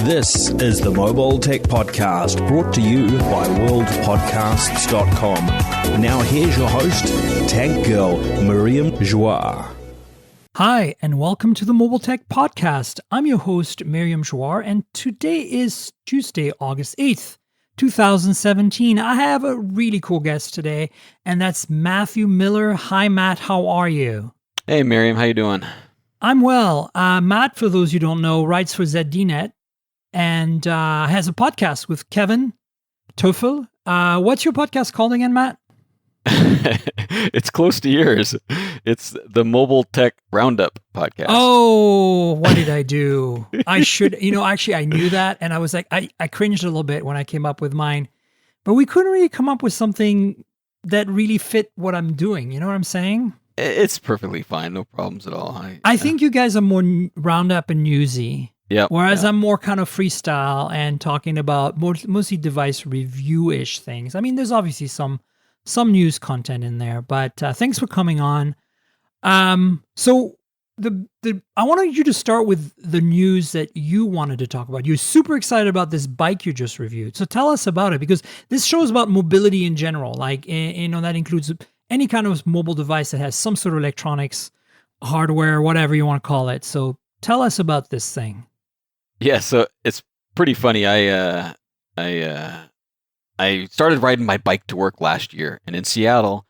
This is the Mobile Tech Podcast, brought to you by worldpodcasts.com. Now here's your host, Tech Girl Miriam Joie. Hi, and welcome to the Mobile Tech Podcast. I'm your host, Miriam Joie, and today is Tuesday, August 8th, 2017. I have a really cool guest today, and that's Matthew Miller. Hi, Matt. How are you? Hey, Miriam. How you doing? I'm well. Matt, for those you don't know, writes for ZDNet and has a podcast with Kevin Toffel. What's your podcast called again, Matt? It's close to yours. It's the Mobile Tech Roundup podcast. Oh, what did I do? I should, actually I knew that. And I was like, I cringed a little bit when I came up with mine, but we couldn't really come up with something that really fit what I'm doing. You know what I'm saying? It's perfectly fine. No problems at all. I think you guys are more roundup and newsy. Yeah. Whereas I'm more kind of freestyle and talking about mostly device review-ish things. I mean, there's obviously some news content in there, but thanks for coming on. So I wanted you to start with the news that you wanted to talk about. You're super excited about this bike you just reviewed. So tell us about it, because this show is about mobility in general. Like, that includes any kind of mobile device that has some sort of electronics, hardware, whatever you want to call it. So tell us about this thing. Yeah, so it's pretty funny. I started riding my bike to work last year, and in Seattle,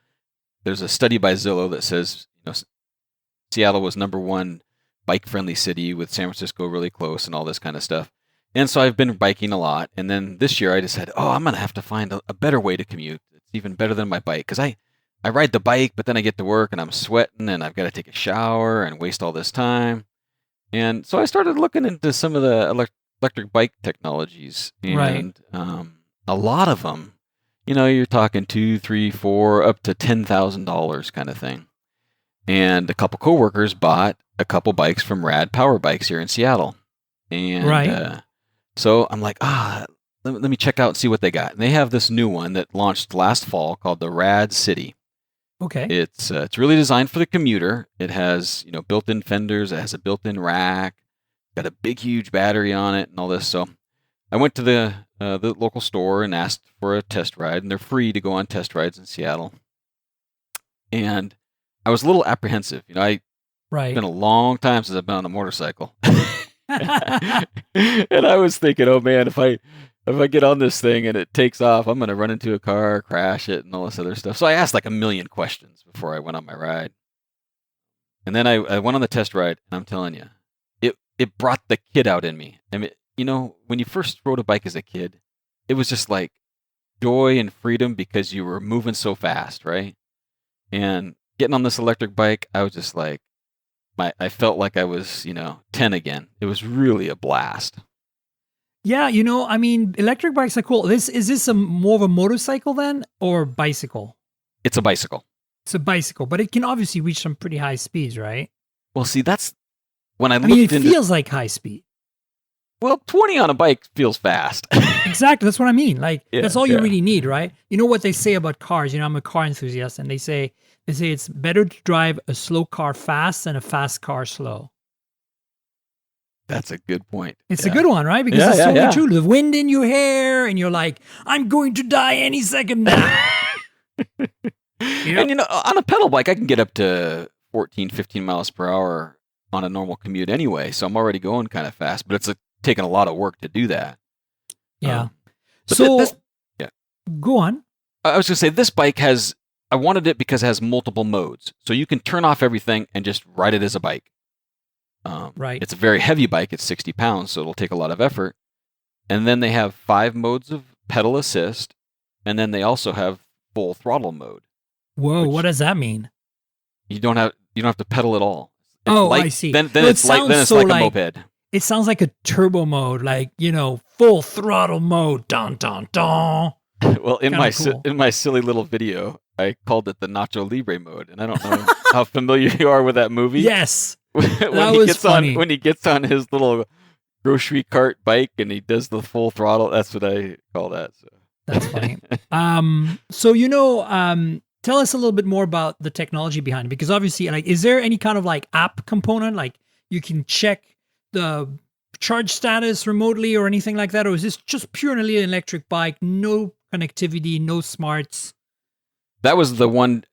there's a study by Zillow that says, Seattle was #1 bike-friendly city with San Francisco really close and all this kind of stuff. And so I've been biking a lot, and then this year I decided, I'm going to have to find a better way to commute. It's even better than my bike, because I ride the bike, but then I get to work and I'm sweating and I've got to take a shower and waste all this time. And so I started looking into some of the electric bike technologies, and a lot of them, you're talking $2,000, $3,000, $4,000, up to $10,000 kind of thing. And a couple coworkers bought a couple bikes from Rad Power Bikes here in Seattle, and so I'm like, let me check out and see what they got. And they have this new one that launched last fall called the RadCity. Okay. It's really designed for the commuter. It has, built-in fenders. It has a built-in rack. Got a big, huge battery on it and all this. So I went to the local store and asked for a test ride, and they're free to go on test rides in Seattle. And I was a little apprehensive. It's been a long time since I've been on a motorcycle. And I was thinking, oh man, if I get on this thing and it takes off, I'm going to run into a car, crash it, and all this other stuff. So I asked like a million questions before I went on my ride. And then I went on the test ride, and I'm telling you, it brought the kid out in me. I mean, when you first rode a bike as a kid, it was just like joy and freedom because you were moving so fast, right? And getting on this electric bike, I was just like, I felt like I was, 10 again. It was really a blast. Yeah, electric bikes are cool. Is this more of a motorcycle then, or bicycle? It's a bicycle. It's a bicycle, but it can obviously reach some pretty high speeds, right? Well, see, that's when I looked into... it feels like high speed. Well, 20 on a bike feels fast. Exactly, that's what I mean. That's all you really need, right? You know what they say about cars? I'm a car enthusiast, and they say it's better to drive a slow car fast than a fast car slow. That's a good point. It's a good one, right? Because it's totally true. The wind in your hair, and you're like, I'm going to die any second now. And, on a pedal bike, I can get up to 14, 15 miles per hour on a normal commute anyway. So I'm already going kind of fast, but it's taking a lot of work to do that. Yeah. So go on. I was going to say, this bike I wanted it because it has multiple modes. So you can turn off everything and just ride it as a bike. Right. It's a very heavy bike. It's 60 pounds, so it'll take a lot of effort. And then they have 5 modes of pedal assist, and then they also have full throttle mode. Whoa, what does that mean? You don't have to pedal at all. I see. Then it's like a moped. It sounds like a turbo mode, full throttle mode. Dun dun dun. Well, in my silly little video, I called it the Nacho Libre mode, and I don't know how familiar you are with that movie. Yes. When he gets on his little grocery cart bike and he does the full throttle, that's what I call that. So that's funny. Tell us a little bit more about the technology behind it, because obviously, is there any kind of app component? Like you can check the charge status remotely or anything like that, or is this just purely an electric bike, no connectivity, no smarts? That was the one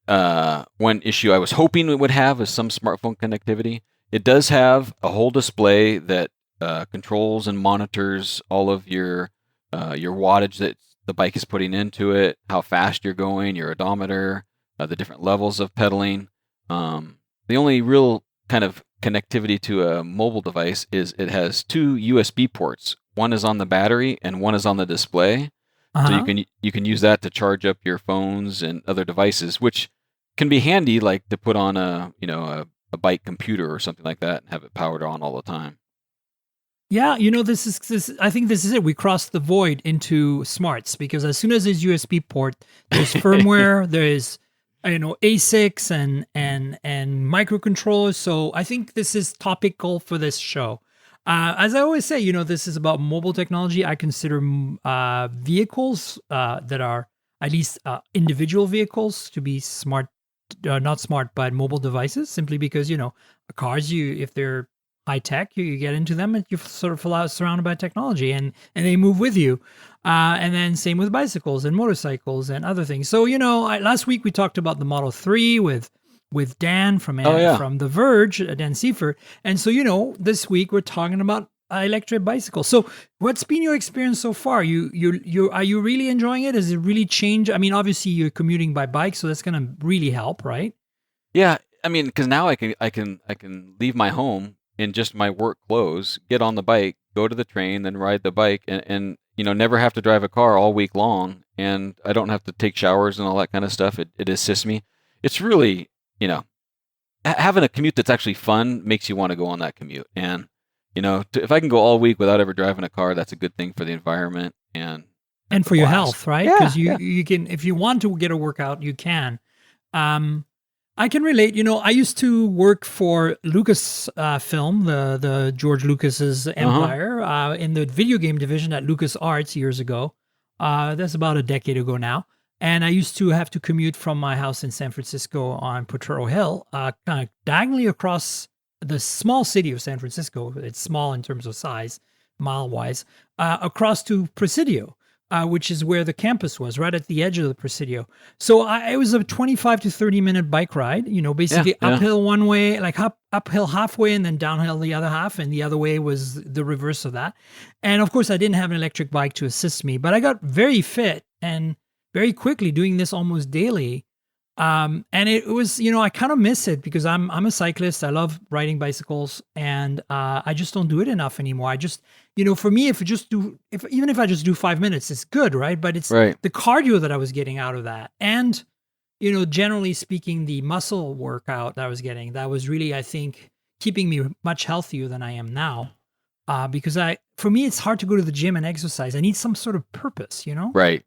issue I was hoping it would have, is some smartphone connectivity. It does have a whole display that controls and monitors all of your wattage that the bike is putting into it, how fast you're going, your odometer, the different levels of pedaling. The only real kind of connectivity to a mobile device is it has two USB ports. One is on the battery and one is on the display. So you can use that to charge up your phones and other devices, which can be handy, like to put on a bike computer or something like that and have it powered on all the time. Yeah, this. I think this is it. We crossed the void into smarts, because as soon as there's USB port, there's firmware, there's ASICs and microcontrollers. So I think this is topical for this show. As I always say, this is about mobile technology. I consider vehicles that are at least individual vehicles to be smart, not smart, but mobile devices, simply because, cars, if they're high tech, you get into them and you're sort of surrounded by technology and they move with you. And then same with bicycles and motorcycles and other things. So, last week we talked about the Model 3 with Dan from The Verge, Dan Seifert. And so, this week we're talking about electric bicycles. So what's been your experience so far? Are you really enjoying it? Has it really changed? I mean, obviously you're commuting by bike, so that's going to really help, right? Yeah. I mean, because now I can leave my home in just my work clothes, get on the bike, go to the train, then ride the bike, and never have to drive a car all week long. And I don't have to take showers and all that kind of stuff. It assists me. It's really, having a commute that's actually fun makes you want to go on that commute. And, if I can go all week without ever driving a car, that's a good thing for the environment and for your health, right? Because Yeah, you can, if you want to get a workout, you can. I can relate. I used to work for Lucasfilm, the George Lucas's empire, in the video game division at LucasArts years ago. That's about a decade ago now. And I used to have to commute from my house in San Francisco on Potrero Hill, kind of diagonally across the small city of San Francisco. It's small in terms of size, mile-wise, across to Presidio. Which is where the campus was, right at the edge of the Presidio. So it was a 25 to 30-minute bike ride, basically uphill one way, like uphill halfway and then downhill the other half. And the other way was the reverse of that. And of course, I didn't have an electric bike to assist me, but I got very fit and very quickly doing this almost daily. And it was, I kind of miss it because I'm a cyclist. I love riding bicycles, and I just don't do it enough anymore. I just, for me, even if I just do 5 minutes, it's good, right? But it's the cardio that I was getting out of that, and generally speaking, the muscle workout that I was getting, that was really, I think, keeping me much healthier than I am now. Because for me, it's hard to go to the gym and exercise. I need some sort of purpose, Right,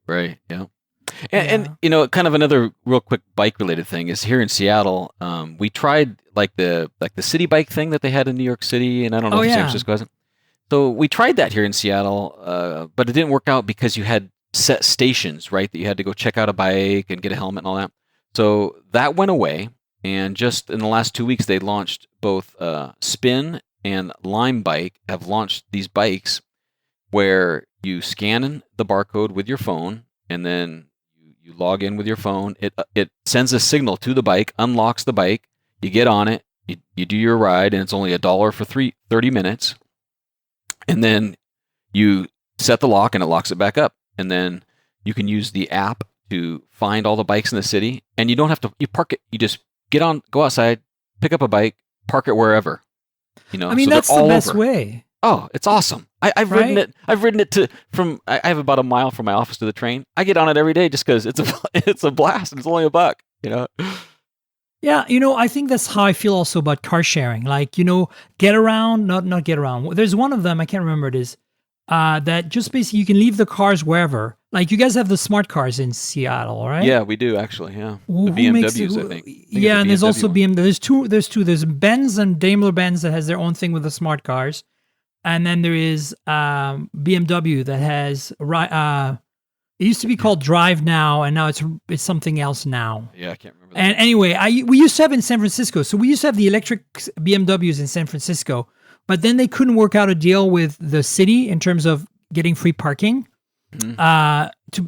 yeah. And kind of another real quick bike related thing is here in Seattle, we tried like the city bike thing that they had in New York City, and I don't know if San Francisco hasn't. So we tried that here in Seattle, but it didn't work out because you had set stations, right? That you had to go check out a bike and get a helmet and all that. So that went away, and just in the last 2 weeks, they launched both Spin and Lime Bike have launched these bikes where you scan the barcode with your phone, and then you log in with your phone. It sends a signal to the bike, unlocks the bike. You get on it. You do your ride, and it's only $1 for 30 minutes. And then you set the lock, and it locks it back up. And then you can use the app to find all the bikes in the city. And you don't have to. You park it. You just go outside, pick up a bike, park it wherever. I mean, so that's the best way. Oh, it's awesome. I've ridden it. I've ridden it I have about a mile from my office to the train. I get on it every day just because it's a blast and it's only $1, Yeah, I think that's how I feel also about car sharing. Like, get around, not get around. There's one of them, I can't remember it is, that just basically you can leave the cars wherever. Like, you guys have the smart cars in Seattle, right? Yeah, we do actually. Yeah, the BMWs, I think. Yeah, and there's also BMW. There's two. There's Benz and Daimler-Benz that has their own thing with the smart cars. And then there is BMW that has It used to be called Drive Now, and now it's something else now. Yeah, I can't remember. And anyway, we used to have in San Francisco. So we used to have the electric BMWs in San Francisco, but then they couldn't work out a deal with the city in terms of getting free parking.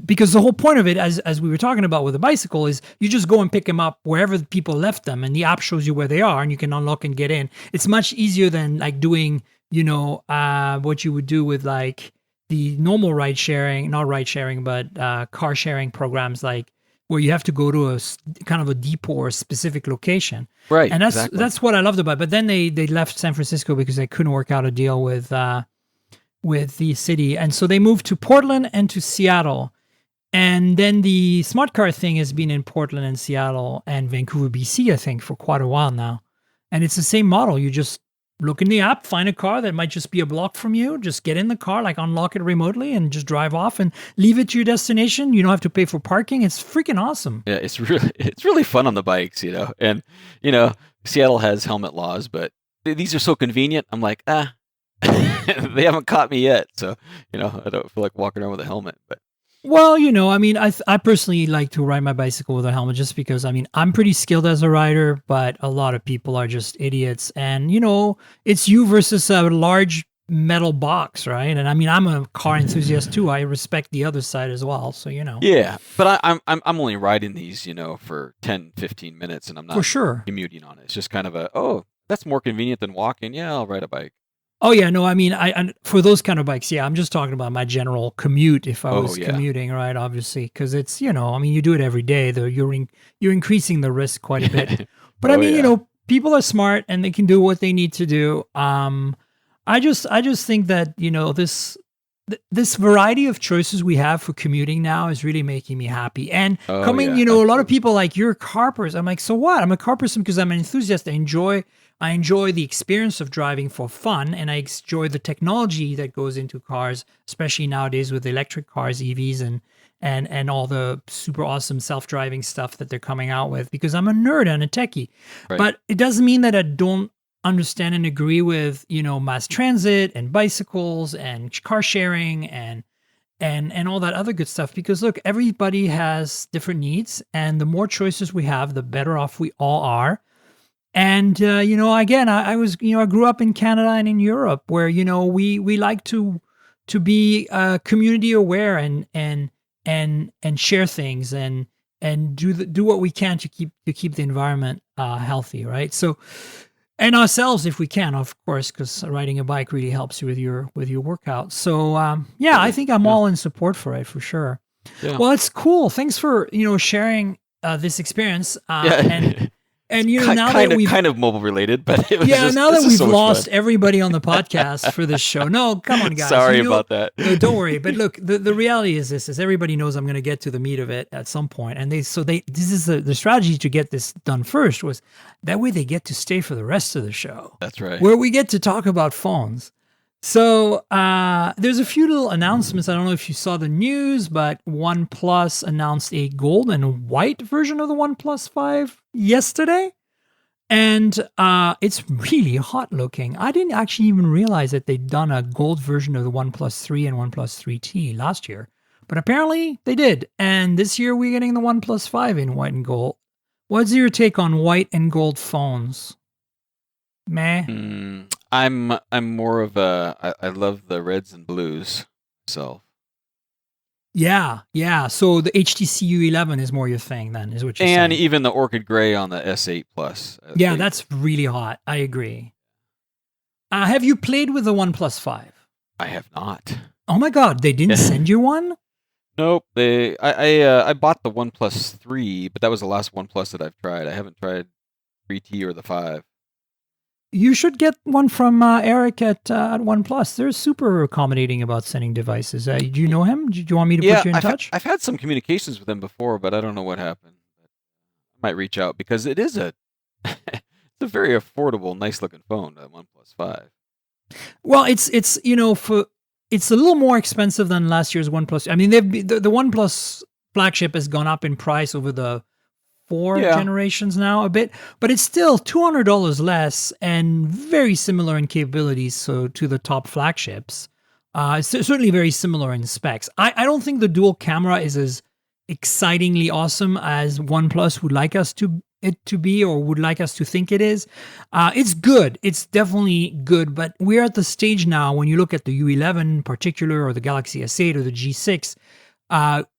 Because the whole point of it, as we were talking about with the bicycle, is you just go and pick them up wherever the people left them, and the app shows you where they are, and you can unlock and get in. It's much easier than like doing, what you would do with like the normal ride sharing, not ride sharing, but car sharing programs, like where you have to go to a kind of a depot or a specific location. Right. And exactly. that's what I loved about it. But then they left San Francisco because they couldn't work out a deal with the city. And so they moved to Portland and to Seattle. And then the smart car thing has been in Portland and Seattle and Vancouver, BC, I think, for quite a while now. And it's the same model. You just look in the app, find a car that might just be a block from you, just get in the car, like unlock it remotely and just drive off and leave it to your destination. You don't have to pay for parking. It's freaking awesome. Yeah, it's really fun on the bikes, And Seattle has helmet laws, but these are so convenient. I'm like, they haven't caught me yet, so I don't feel like walking around with a helmet. But well, I personally like to ride my bicycle with a helmet just because, I'm pretty skilled as a rider, but a lot of people are just idiots. And, it's you versus a large metal box, right? And I'm a car enthusiast too. I respect the other side as well. So, Yeah, but I'm only riding these, for 10, 15 minutes, and I'm not for sure commuting on it. It's just kind of that's more convenient than walking. Yeah, I'll ride a bike. Oh yeah, no, I for those kind of bikes, yeah, I'm just talking about my general commute if I was commuting, right? Obviously, because it's you do it every day. Though you're increasing the risk quite a bit. But people are smart and they can do what they need to do. I just think that this variety of choices we have for commuting now is really making me happy. And a lot of people like, you're a car person. I'm like, so what? I'm a car person because I'm an enthusiast. I enjoy the experience of driving for fun, and I enjoy the technology that goes into cars, especially nowadays with electric cars, EVs, and all the super awesome self-driving stuff that they're coming out with, because I'm a nerd and a techie. Right. But it doesn't mean that I don't understand and agree with, mass transit and bicycles and car sharing and all that other good stuff. Because look, everybody has different needs, and the more choices we have, the better off we all are. And, again, I grew up in Canada and in Europe where, we like to be community aware and share things and do what we can to keep the environment healthy. Right. So, and ourselves, if we can, of course, because riding a bike really helps you with your workout. So, I think I'm all in support for it for sure. Yeah. Well, it's cool. Thanks for, sharing this experience. And now that we've kind of mobile related, but it was now that we've lost everybody on the podcast for this show. No, come on, guys. Sorry about that. No, don't worry. But look, the reality is this: is everybody knows I'm going to get to the meat of it at some point, and this is the strategy to get this done first was that way they get to stay for the rest of the show. That's right. Where we get to talk about phones. So there's a few little announcements. I don't know if you saw the news, but OnePlus announced a gold and white version of the OnePlus 5 yesterday. And it's really hot looking. I didn't actually even realize that they'd done a gold version of the OnePlus 3 and OnePlus 3T last year. But apparently they did. And this year we're getting the OnePlus 5 in white and gold. What's your take on white and gold phones? Meh? I'm more of I love the reds and blues myself. Yeah. So the HTC U11 is more your thing then, is what you're saying. And even the Orchid Gray on the S8 Plus. Yeah, that's really hot. I agree. Have you played with the OnePlus 5? I have not. Oh my God, they didn't send you one? Nope. I bought the OnePlus 3, but that was the last OnePlus that I've tried. I haven't tried 3T or the 5. You should get one from Eric at OnePlus. They're super accommodating about sending devices. Do you know him? Do you want me to put you in touch? I've had some communications with him before, but I don't know what happened. I might reach out because it is it's a very affordable, nice looking phone, that OnePlus 5. Well, it's it's a little more expensive than last year's OnePlus. I mean, the OnePlus flagship has gone up in price over the 4 generations now a bit, but it's still $200 less and very similar in capabilities to the top flagships. It's certainly very similar in specs. I don't think the dual camera is as excitingly awesome as OnePlus would like it to be, or would like us to think it is. It's good. It's definitely good, but we're at the stage now when you look at the U11 in particular, or the Galaxy S8 or the G6,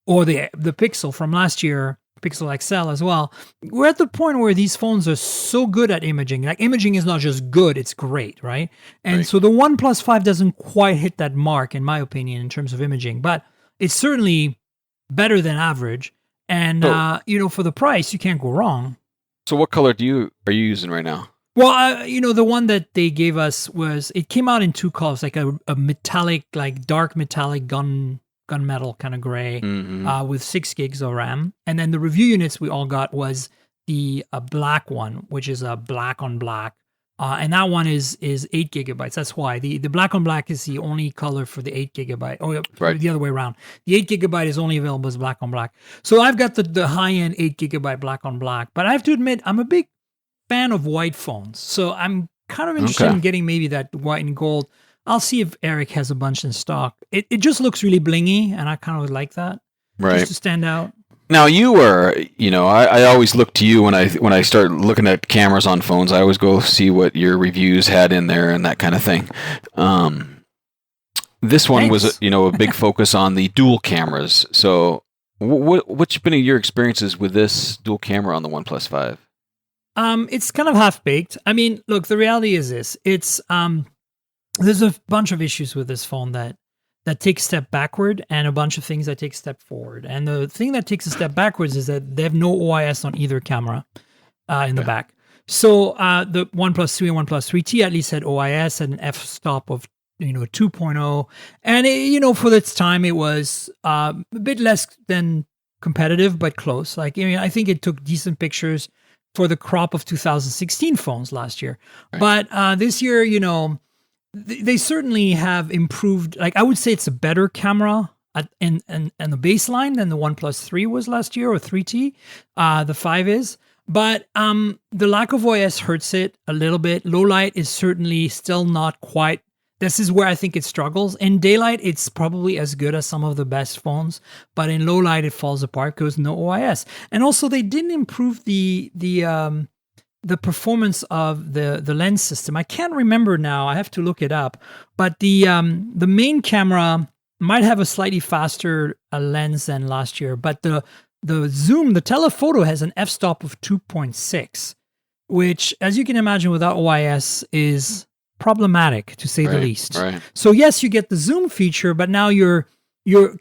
or the Pixel from last year, Pixel XL as well. We're at the point where these phones are so good at imaging. Like, imaging is not just good, it's great, right? And so the OnePlus 5 doesn't quite hit that mark, in my opinion, in terms of imaging, but it's certainly better than average. And, for the price, you can't go wrong. So what color are you using right now? Well, the one that they gave us it came out in two colors, like a metallic, like dark metallic gunmetal kind of gray, with 6 gigs of RAM. And then the review units we all got was the black one, which is a black on black. And that one is 8 gigabytes. That's why the black on black is the only color for the 8 gigabyte. Oh, right. The other way around. The 8 gigabyte is only available as black on black. So I've got the high end 8 gigabyte black on black. But I have to admit, I'm a big fan of white phones. So I'm kind of interested in getting maybe that white and gold. I'll see if Eric has a bunch in stock. It just looks really blingy, and I kind of like that. Right. Just to stand out. Now you were, I always look to you when I start looking at cameras on phones. I always go see what your reviews had in there and that kind of thing. This one was, a big focus on the dual cameras. So what's been your experiences with this dual camera on the OnePlus 5? It's kind of half-baked. I mean, look, the reality is this. It's there's a bunch of issues with this phone that take a step backward, and a bunch of things that take a step forward. And the thing that takes a step backwards is that they have no OIS on either camera in the back. So the OnePlus 3 and OnePlus 3T at least had OIS and an f-stop of 2.0, and for its time it was a bit less than competitive, but close. Like, I think it took decent pictures for the crop of 2016 phones last year, but this year, they certainly have improved. Like, I would say it's a better camera and the baseline than the OnePlus 3 was last year, or 3T. The 5 is. But the lack of OIS hurts it a little bit. Low light is certainly still not quite. This is where I think it struggles. In daylight, it's probably as good as some of the best phones, but in low light, it falls apart because no OIS. And also, they didn't improve the performance of the lens system. I can't remember now. I have to look it up. But the main camera might have a slightly faster lens than last year, but the zoom, the telephoto, has an f-stop of 2.6, which, as you can imagine, without OIS is problematic, to say the least. Right. So yes, you get the zoom feature, but now you're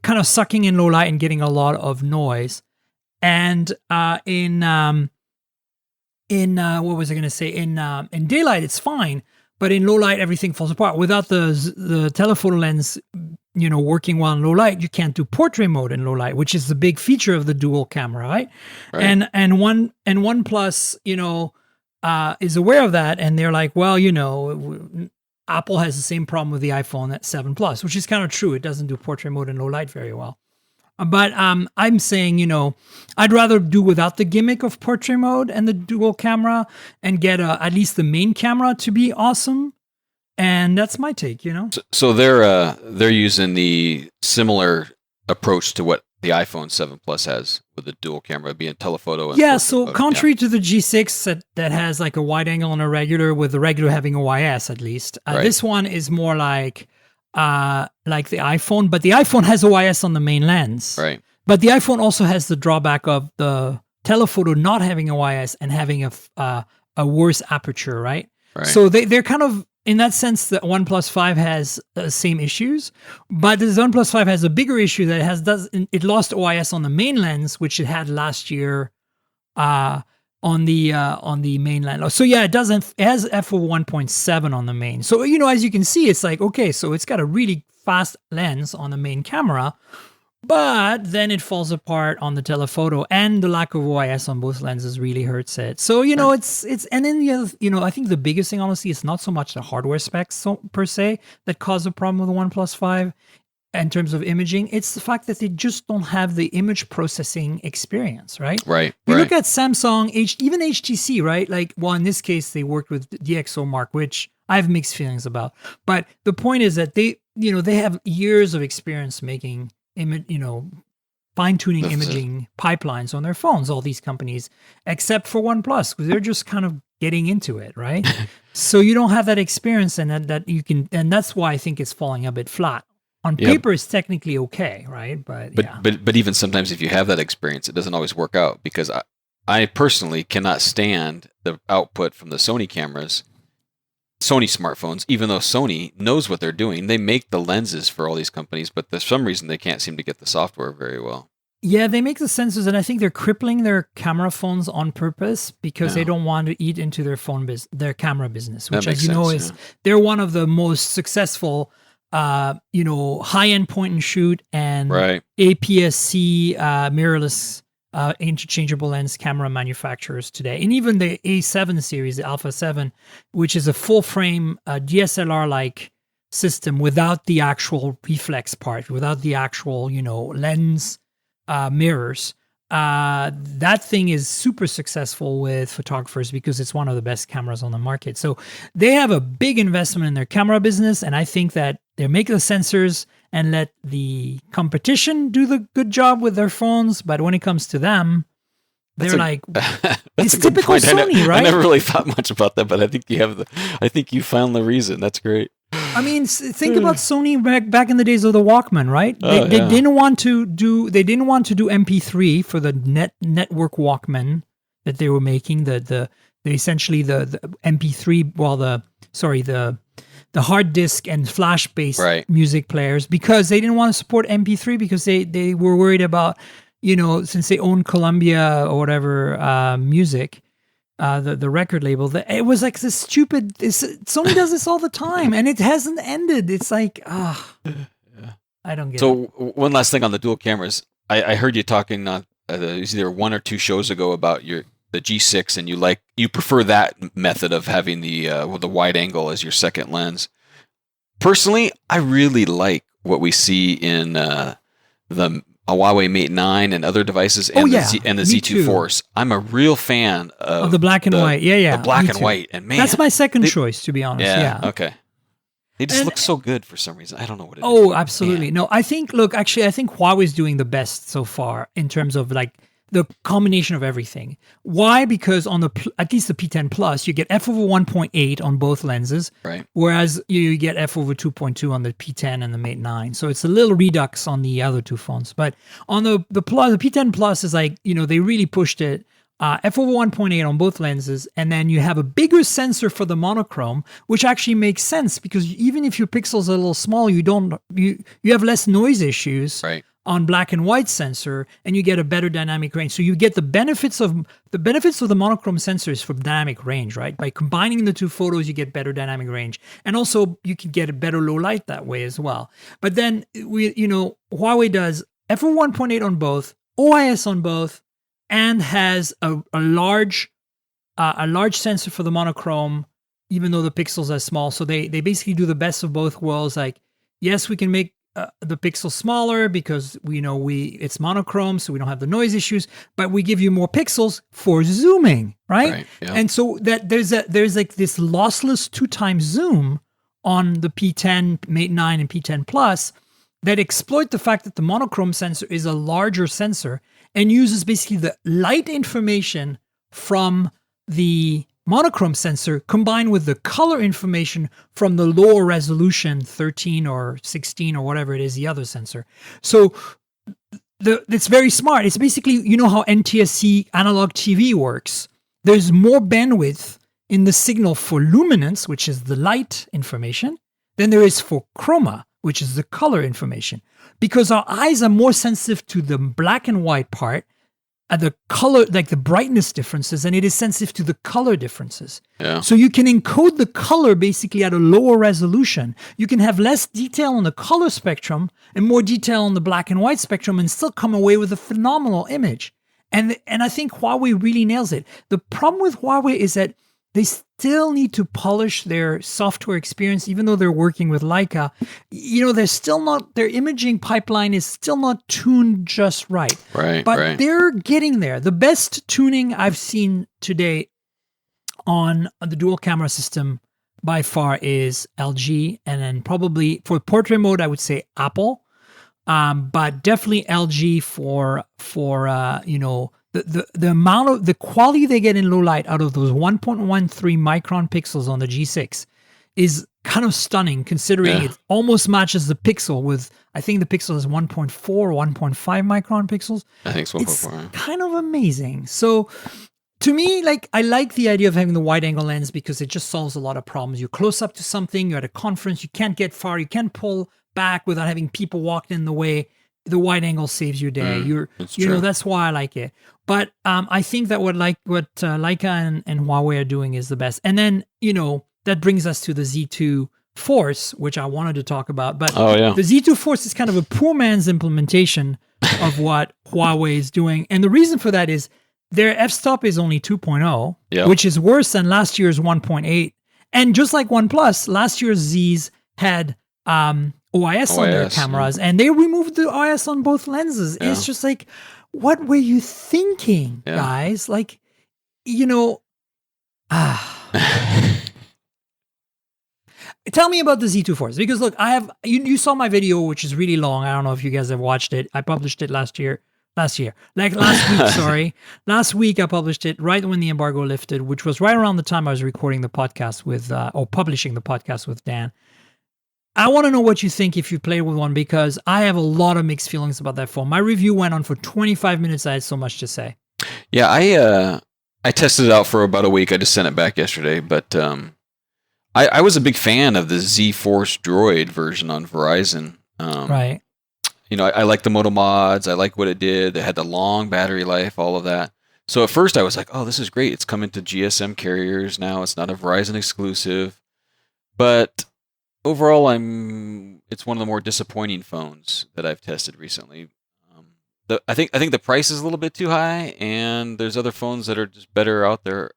kind of sucking in low light and getting a lot of noise. And in what was I going to say? In daylight, it's fine, but in low light, everything falls apart. Without the telephoto lens, working well in low light, you can't do portrait mode in low light, which is the big feature of the dual camera, right? And OnePlus, is aware of that, and they're like, well, Apple has the same problem with the iPhone 7 Plus, which is kind of true. It doesn't do portrait mode in low light very well. But I'm saying, I'd rather do without the gimmick of portrait mode and the dual camera, and get at least the main camera to be awesome. And that's my take, So they're using the similar approach to what the iPhone 7 Plus has with the dual camera, being telephoto. And so mode. Contrary to the G6 that has like a wide angle and a regular, with the regular having OIS at least, this one is more like the iPhone, but the iPhone has OIS on the main lens. Right. But the iPhone also has the drawback of the telephoto not having OIS and having a worse aperture, right? So they're kind of, in that sense, the OnePlus 5 has the same issues, but the OnePlus 5 has a bigger issue that it lost OIS on the main lens, which it had last year on the main lens. So yeah, it has f/1.7 on the main. So as you can see, it's like, okay, so it's got a really fast lens on the main camera, but then it falls apart on the telephoto, and the lack of OIS on both lenses really hurts it. So it's and then the other, I think the biggest thing, honestly, is not so much the hardware specs per se that cause a problem with the OnePlus 5. in terms of imaging, it's the fact that they just don't have the image processing experience, right? Right. You look at Samsung, even HTC, right? Like, well, in this case, they worked with DxO Mark, which I have mixed feelings about. But the point is that they have years of experience making fine-tuning imaging pipelines on their phones, all these companies, except for OnePlus, because they're just kind of getting into it, right? So you don't have that experience, and that you can, and that's why I think it's falling a bit flat. On paper, it's technically okay, right? But even sometimes if you have that experience, it doesn't always work out, because I personally cannot stand the output from the Sony cameras, Sony smartphones, even though Sony knows what they're doing. They make the lenses for all these companies, but for some reason they can't seem to get the software very well. Yeah, they make the sensors, and I think they're crippling their camera phones on purpose because they don't want to eat into their camera business, which, as you know, they're one of the most successful high-end point and shoot and APS-C mirrorless interchangeable lens camera manufacturers today. And even the A7 series, the Alpha 7, which is a full-frame DSLR-like system without the actual reflex part, without the actual, lens mirrors. That thing is super successful with photographers because it's one of the best cameras on the market. So they have a big investment in their camera business, and I think that they make the sensors and let the competition do the good job with their phones. But when it comes to them, they're it's typical Sony, right? I never really thought much about that, but I think you found the reason. That's great. I mean, think about Sony back in the days of the Walkman, right? They didn't want to do MP3 for the network Walkman that they were making. The essentially the MP3, the hard disk and flash based music players, because they didn't want to support MP3 because they were worried about, since they own Columbia or whatever music. The record label, it was like this stupid. Sony does this all the time, and it hasn't ended. It's like, I don't get it. So one last thing on the dual cameras, I heard you talking either 1 or 2 shows ago about the G6, and you prefer that method of having the wide angle as your second lens. Personally, I really like what we see in the Huawei Mate 9 and other devices, and the Z2 Force. I'm a real fan of the black and white. Yeah. The black and white. And man, that's my second choice, to be honest. Yeah. Okay. They just look so good for some reason. I don't know what it is. Oh, absolutely. Man. No, I think Huawei's doing the best so far in terms of the combination of everything. Why? Because on at least the P10 Plus, you get f/1.8 on both lenses, right? Whereas you get f/2.2 on the P10 and the Mate 9. So it's a little redux on the other two phones. But on the P10 Plus is they really pushed it. f/1.8 on both lenses, and then you have a bigger sensor for the monochrome, which actually makes sense because even if your pixels are a little small, you have less noise issues. Right. On black and white sensor, and you get a better dynamic range. So you get the benefits of the monochrome sensors for dynamic range, right? By combining the two photos, you get better dynamic range, and also you can get a better low light that way as well. But then Huawei does f/1.8 on both, OIS on both, and has a large sensor for the monochrome, even though the pixels are small. So they basically do the best of both worlds. Like, yes, we can make the pixels smaller because it's monochrome, so we don't have the noise issues, but we give you more pixels for zooming, right? Yeah. And so that there's like this lossless 2x zoom on the P10, Mate 9, and P10 Plus that exploit the fact that the monochrome sensor is a larger sensor and uses basically the light information from the monochrome sensor combined with the color information from the lower resolution 13 or 16 or whatever it is, the other sensor. So it's very smart. It's basically, how NTSC analog TV works. There's more bandwidth in the signal for luminance, which is the light information, than there is for chroma, which is the color information. Because our eyes are more sensitive to the black and white part, the color, like the brightness differences, and it is sensitive to the color differences. Yeah. So you can encode the color basically at a lower resolution. You can have less detail on the color spectrum and more detail on the black and white spectrum and still come away with a phenomenal image. And I think Huawei really nails it. The problem with Huawei is that they still need to polish their software experience, even though they're working with Leica. They're still not, their imaging pipeline is still not tuned just right. Right. But they're getting there. The best tuning I've seen to date on the dual camera system by far is LG, and then probably for portrait mode, I would say Apple. But definitely LG for the amount of the quality they get in low light out of those 1.13 micron pixels on the G6 is kind of stunning, considering it almost matches the Pixel with, I think the Pixel is 1.4 or 1.5 micron pixels. I think it's 1.4. It's kind of amazing. So to me, I like the idea of having the wide angle lens because it just solves a lot of problems. You're close up to something, you're at a conference, you can't get far, you can't pull back without having people walk in the way. The wide angle saves your day. That's why I like it. But I think that what Leica and Huawei are doing is the best. And then, that brings us to the Z2 Force, which I wanted to talk about. But the Z2 Force is kind of a poor man's implementation of what Huawei is doing. And the reason for that is their f-stop is only 2.0, which is worse than last year's 1.8. And just like OnePlus, last year's Zs had OIS on their cameras, and they removed the OIS on both lenses. Yeah. It's just like, what were you thinking, guys? Tell me about the Z2 Force, because look, you saw my video, which is really long. I don't know if you guys have watched it. I published it last week, sorry. Last week I published it right when the embargo lifted, which was right around the time I was recording the podcast or publishing the podcast with Dan. I want to know what you think if you played with one, because I have a lot of mixed feelings about that phone. My review went on for 25 minutes. I had so much to say. Yeah, I tested it out for about a week. I just sent it back yesterday, but I was a big fan of the Z Force Droid version on Verizon. Right. I like the Moto mods. I like what it did. It had the long battery life, all of that. So at first I was like, oh, this is great. It's coming to GSM carriers now. It's not a Verizon exclusive. But overall, it's one of the more disappointing phones that I've tested recently. I think the price is a little bit too high, and there's other phones that are just better out there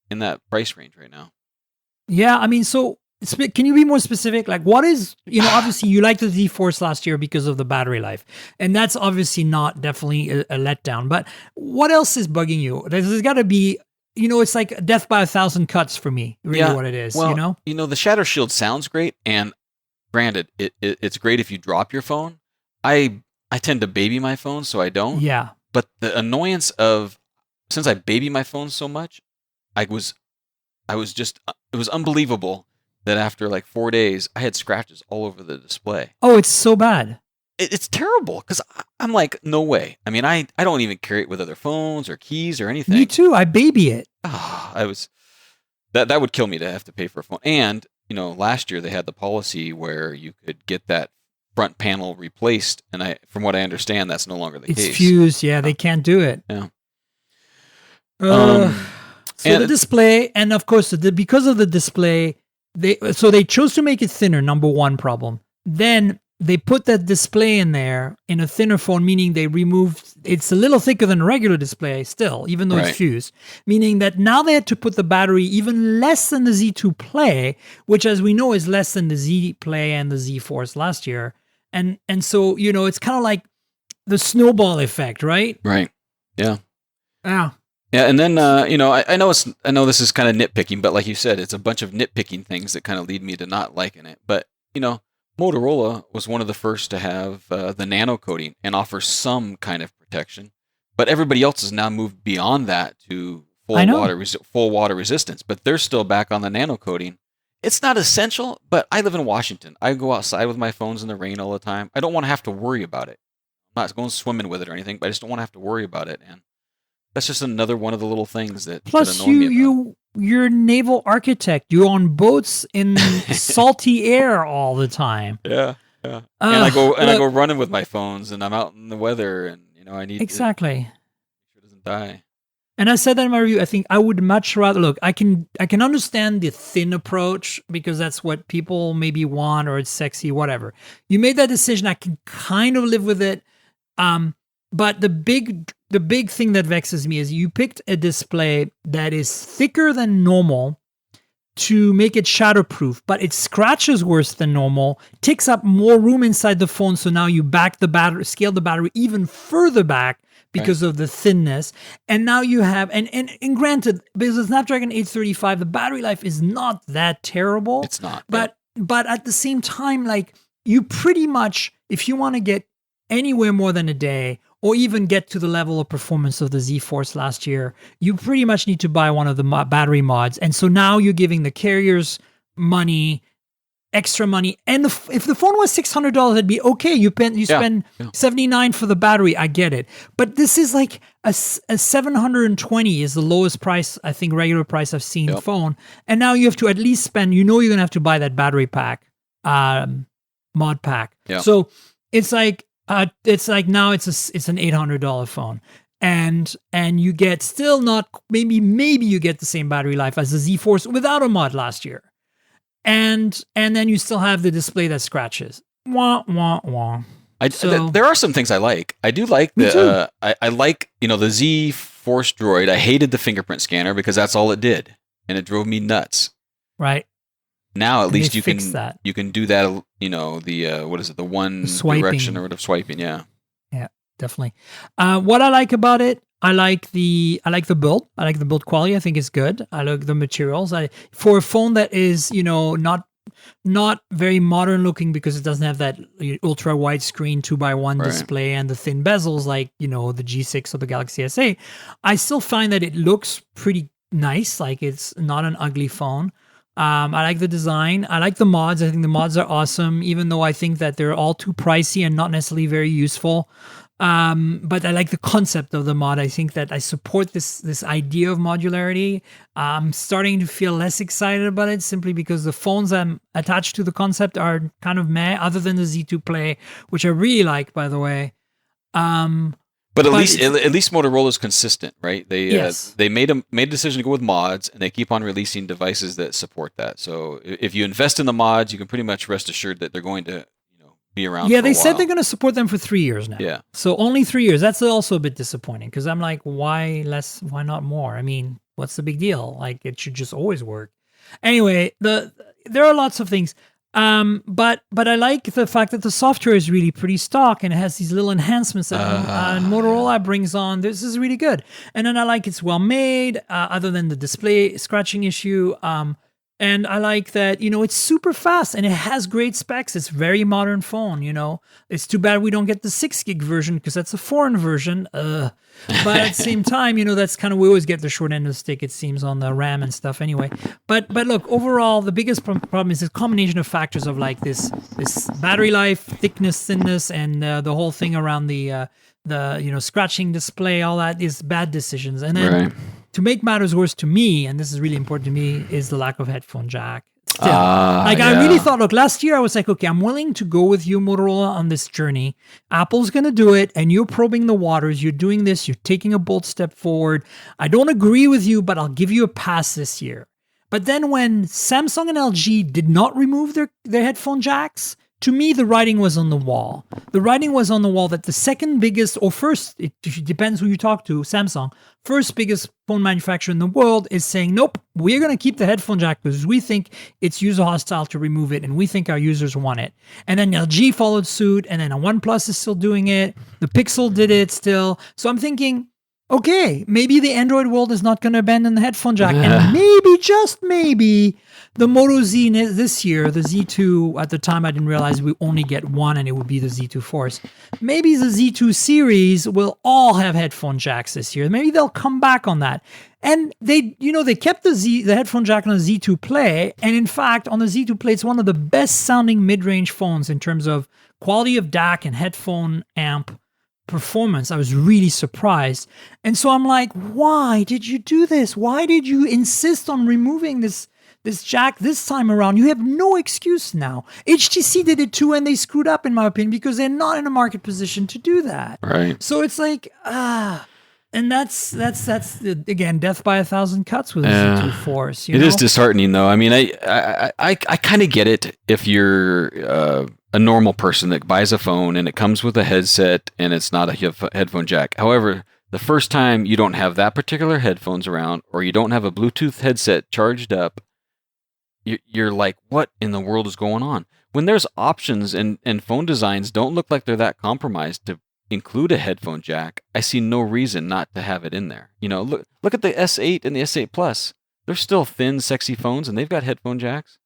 in that price range right now. Yeah, so can you be more specific? Like, what is, obviously you liked the Z Force last year because of the battery life, and that's obviously not definitely a letdown. But what else is bugging you? There's got to be, it's like death by 1,000 cuts for me. Really, what it is. Well, the Shadow Shield sounds great, and granted, it's great if you drop your phone. I tend to baby my phone, so I don't. Yeah. But the annoyance of, since I baby my phone so much, it was unbelievable that after like 4 days, I had scratches all over the display. Oh, it's so bad. It's terrible, because I'm like, no way. I don't even carry it with other phones or keys or anything. Me too. I baby it. That would kill me to have to pay for a phone. And, last year they had the policy where you could get that front panel replaced, and from what I understand, that's no longer the case. It's fused. Yeah, they can't do it. Yeah. So the display, and of course, because of the display, they chose to make it thinner. Number one problem. Then they put that display in there in a thinner phone, meaning they removed. It's a little thicker than a regular display still, even though it's fused. Meaning that now they had to put the battery even less than the Z2 Play, which, as we know, is less than the Z Play and the Z Force last year. And so, it's kind of like the snowball effect, right? Right. Yeah. Yeah. Yeah, and then I know this is kind of nitpicking, but like you said, it's a bunch of nitpicking things that kind of lead me to not liking it. But Motorola was one of the first to have the nano coating and offer some kind of protection, but everybody else has now moved beyond that to full water resistance. But they're still back on the nano coating. It's not essential, but I live in Washington. I go outside with my phones in the rain all the time. I don't want to have to worry about it. I'm not going swimming with it or anything, but I just don't want to have to worry about it. And that's just another one of the little things that plus annoy me. You're a naval architect. You're on boats in salty air all the time. Yeah, yeah. And I go running with my phones, and I'm out in the weather, and I need exactly. Make sure it doesn't die. And I said that in my review. I think I would much rather look. I can understand the thin approach because that's what people maybe want, or it's sexy, whatever. You made that decision. I can kind of live with it. But the big thing that vexes me is you picked a display that is thicker than normal to make it shatterproof, but it scratches worse than normal, takes up more room inside the phone. So now you scale the battery even further back because of the thinness. And now you have, and granted, because the Snapdragon 835, the battery life is not that terrible. It's not. But at the same time, like, you pretty much, if you want to get anywhere more than a day, or even get to the level of performance of the Z Force last year, you pretty much need to buy one of the battery mods. And so now you're giving the carriers money, extra money. And if the phone was $600, it'd be okay. You spend $79 for the battery. I get it. But this is like a $720 is the lowest price, I think, regular price I've seen phone. And now you have to at least spend, you're going to have to buy that battery pack, mod pack. Yep. So it's like now it's an $800 phone, and you get still not maybe you get the same battery life as the Z Force without a mod last year, and then you still have the display that scratches. Wah wah wah. There are some things I like. I do like I like the Z Force Droid. I hated the fingerprint scanner because that's all it did, and it drove me nuts. Right. Now at least you can do that. The one swiping. Direction or whatever swiping. Yeah, definitely. What I like about it, I like the build. I like the build quality. I think it's good. I like the materials. For a phone that is not very modern looking because it doesn't have that ultra wide screen 2x1 display and the thin bezels like the G6 or the Galaxy S8. I still find that it looks pretty nice. Like, it's not an ugly phone. I like the design. I like the mods. I think the mods are awesome, even though I think that they're all too pricey and not necessarily very useful. But I like the concept of the mod. I think that I support this idea of modularity. I'm starting to feel less excited about it simply because the phones I'm attached to the concept are kind of meh, other than the Z2 Play, which I really like, by the way. But at least Motorola's consistent, right? They made a decision to go with mods, and they keep on releasing devices that support that. So if you invest in the mods, you can pretty much rest assured that they're going to be around. Yeah, they said they're going to support them for 3 years now. Yeah. So only 3 years. That's also a bit disappointing because I'm like, why less? Why not more? I mean, what's the big deal? Like, it should just always work. Anyway, there are lots of things. But I like the fact that the software is really pretty stock and it has these little enhancements that Motorola brings on. This is really good. And then I like it's well made, other than the display scratching issue. And I like that, it's super fast and it has great specs. It's a very modern phone, It's too bad we don't get the 6 gig version because that's a foreign version. But at the same time, that's kind of, we always get the short end of the stick, it seems, on the RAM and stuff anyway. But look, overall, the biggest problem is this combination of factors of like this battery life, thickness, thinness, and the whole thing around the scratching display, all that is bad decisions. And then to make matters worse to me, and this is really important to me, is the lack of headphone jack. Still, I really thought, look, last year I was like, okay, I'm willing to go with you, Motorola, on this journey. Apple's going to do it, and you're probing the waters. You're doing this. You're taking a bold step forward. I don't agree with you, but I'll give you a pass this year. But then when Samsung and LG did not remove their headphone jacks, to me, the writing was on the wall. The writing was on the wall that the second biggest, or first, it depends who you talk to, Samsung, first biggest phone manufacturer in the world is saying, nope, we're going to keep the headphone jack because we think it's user hostile to remove it and we think our users want it. And then LG followed suit, and then OnePlus is still doing it. The Pixel did it still. So I'm thinking, okay, maybe the Android world is not going to abandon the headphone jack. And maybe, just maybe, the Moto Z this year, the Z2, at the time I didn't realize we only get one and it would be the Z2 Force. Maybe the Z2 series will all have headphone jacks this year. Maybe they'll come back on that. And they kept the headphone jack on the Z2 Play. And in fact, on the Z2 Play, it's one of the best sounding mid-range phones in terms of quality of DAC and headphone amp performance. I was really surprised. And so I'm like, why did you do this? Why did you insist on removing this jack this time around? You have no excuse now. HTC did it too, and they screwed up, in my opinion, because they're not in a market position to do that. Right. So it's like, and that's again, death by 1,000 cuts with the Z2 Force. It is disheartening, though. I mean, I kind of get it if you're a normal person that buys a phone and it comes with a headset and it's not a headphone jack. However, the first time you don't have that particular headphones around, or you don't have a Bluetooth headset charged up, you're like, what in the world is going on? When there's options and phone designs don't look like they're that compromised to include a headphone jack, I see no reason not to have it in there. Look at the S8 and the S8 Plus. They're still thin, sexy phones, and they've got headphone jacks.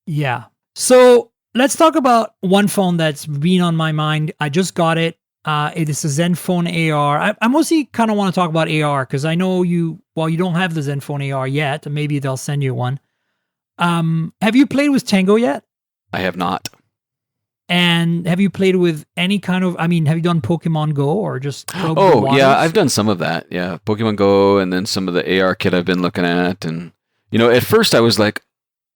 Yeah. So let's talk about one phone that's been on my mind. I just got it. It is a Zenfone AR. I mostly kind of want to talk about AR because I know you don't have the Zenfone AR yet. Maybe they'll send you one. Have you played with Tango yet? I have not. And have you played with any kind of, have you done Pokemon Go or just? Yeah, I've done some of that. Yeah, Pokemon Go and then some of the AR kit I've been looking at. And, at first I was like,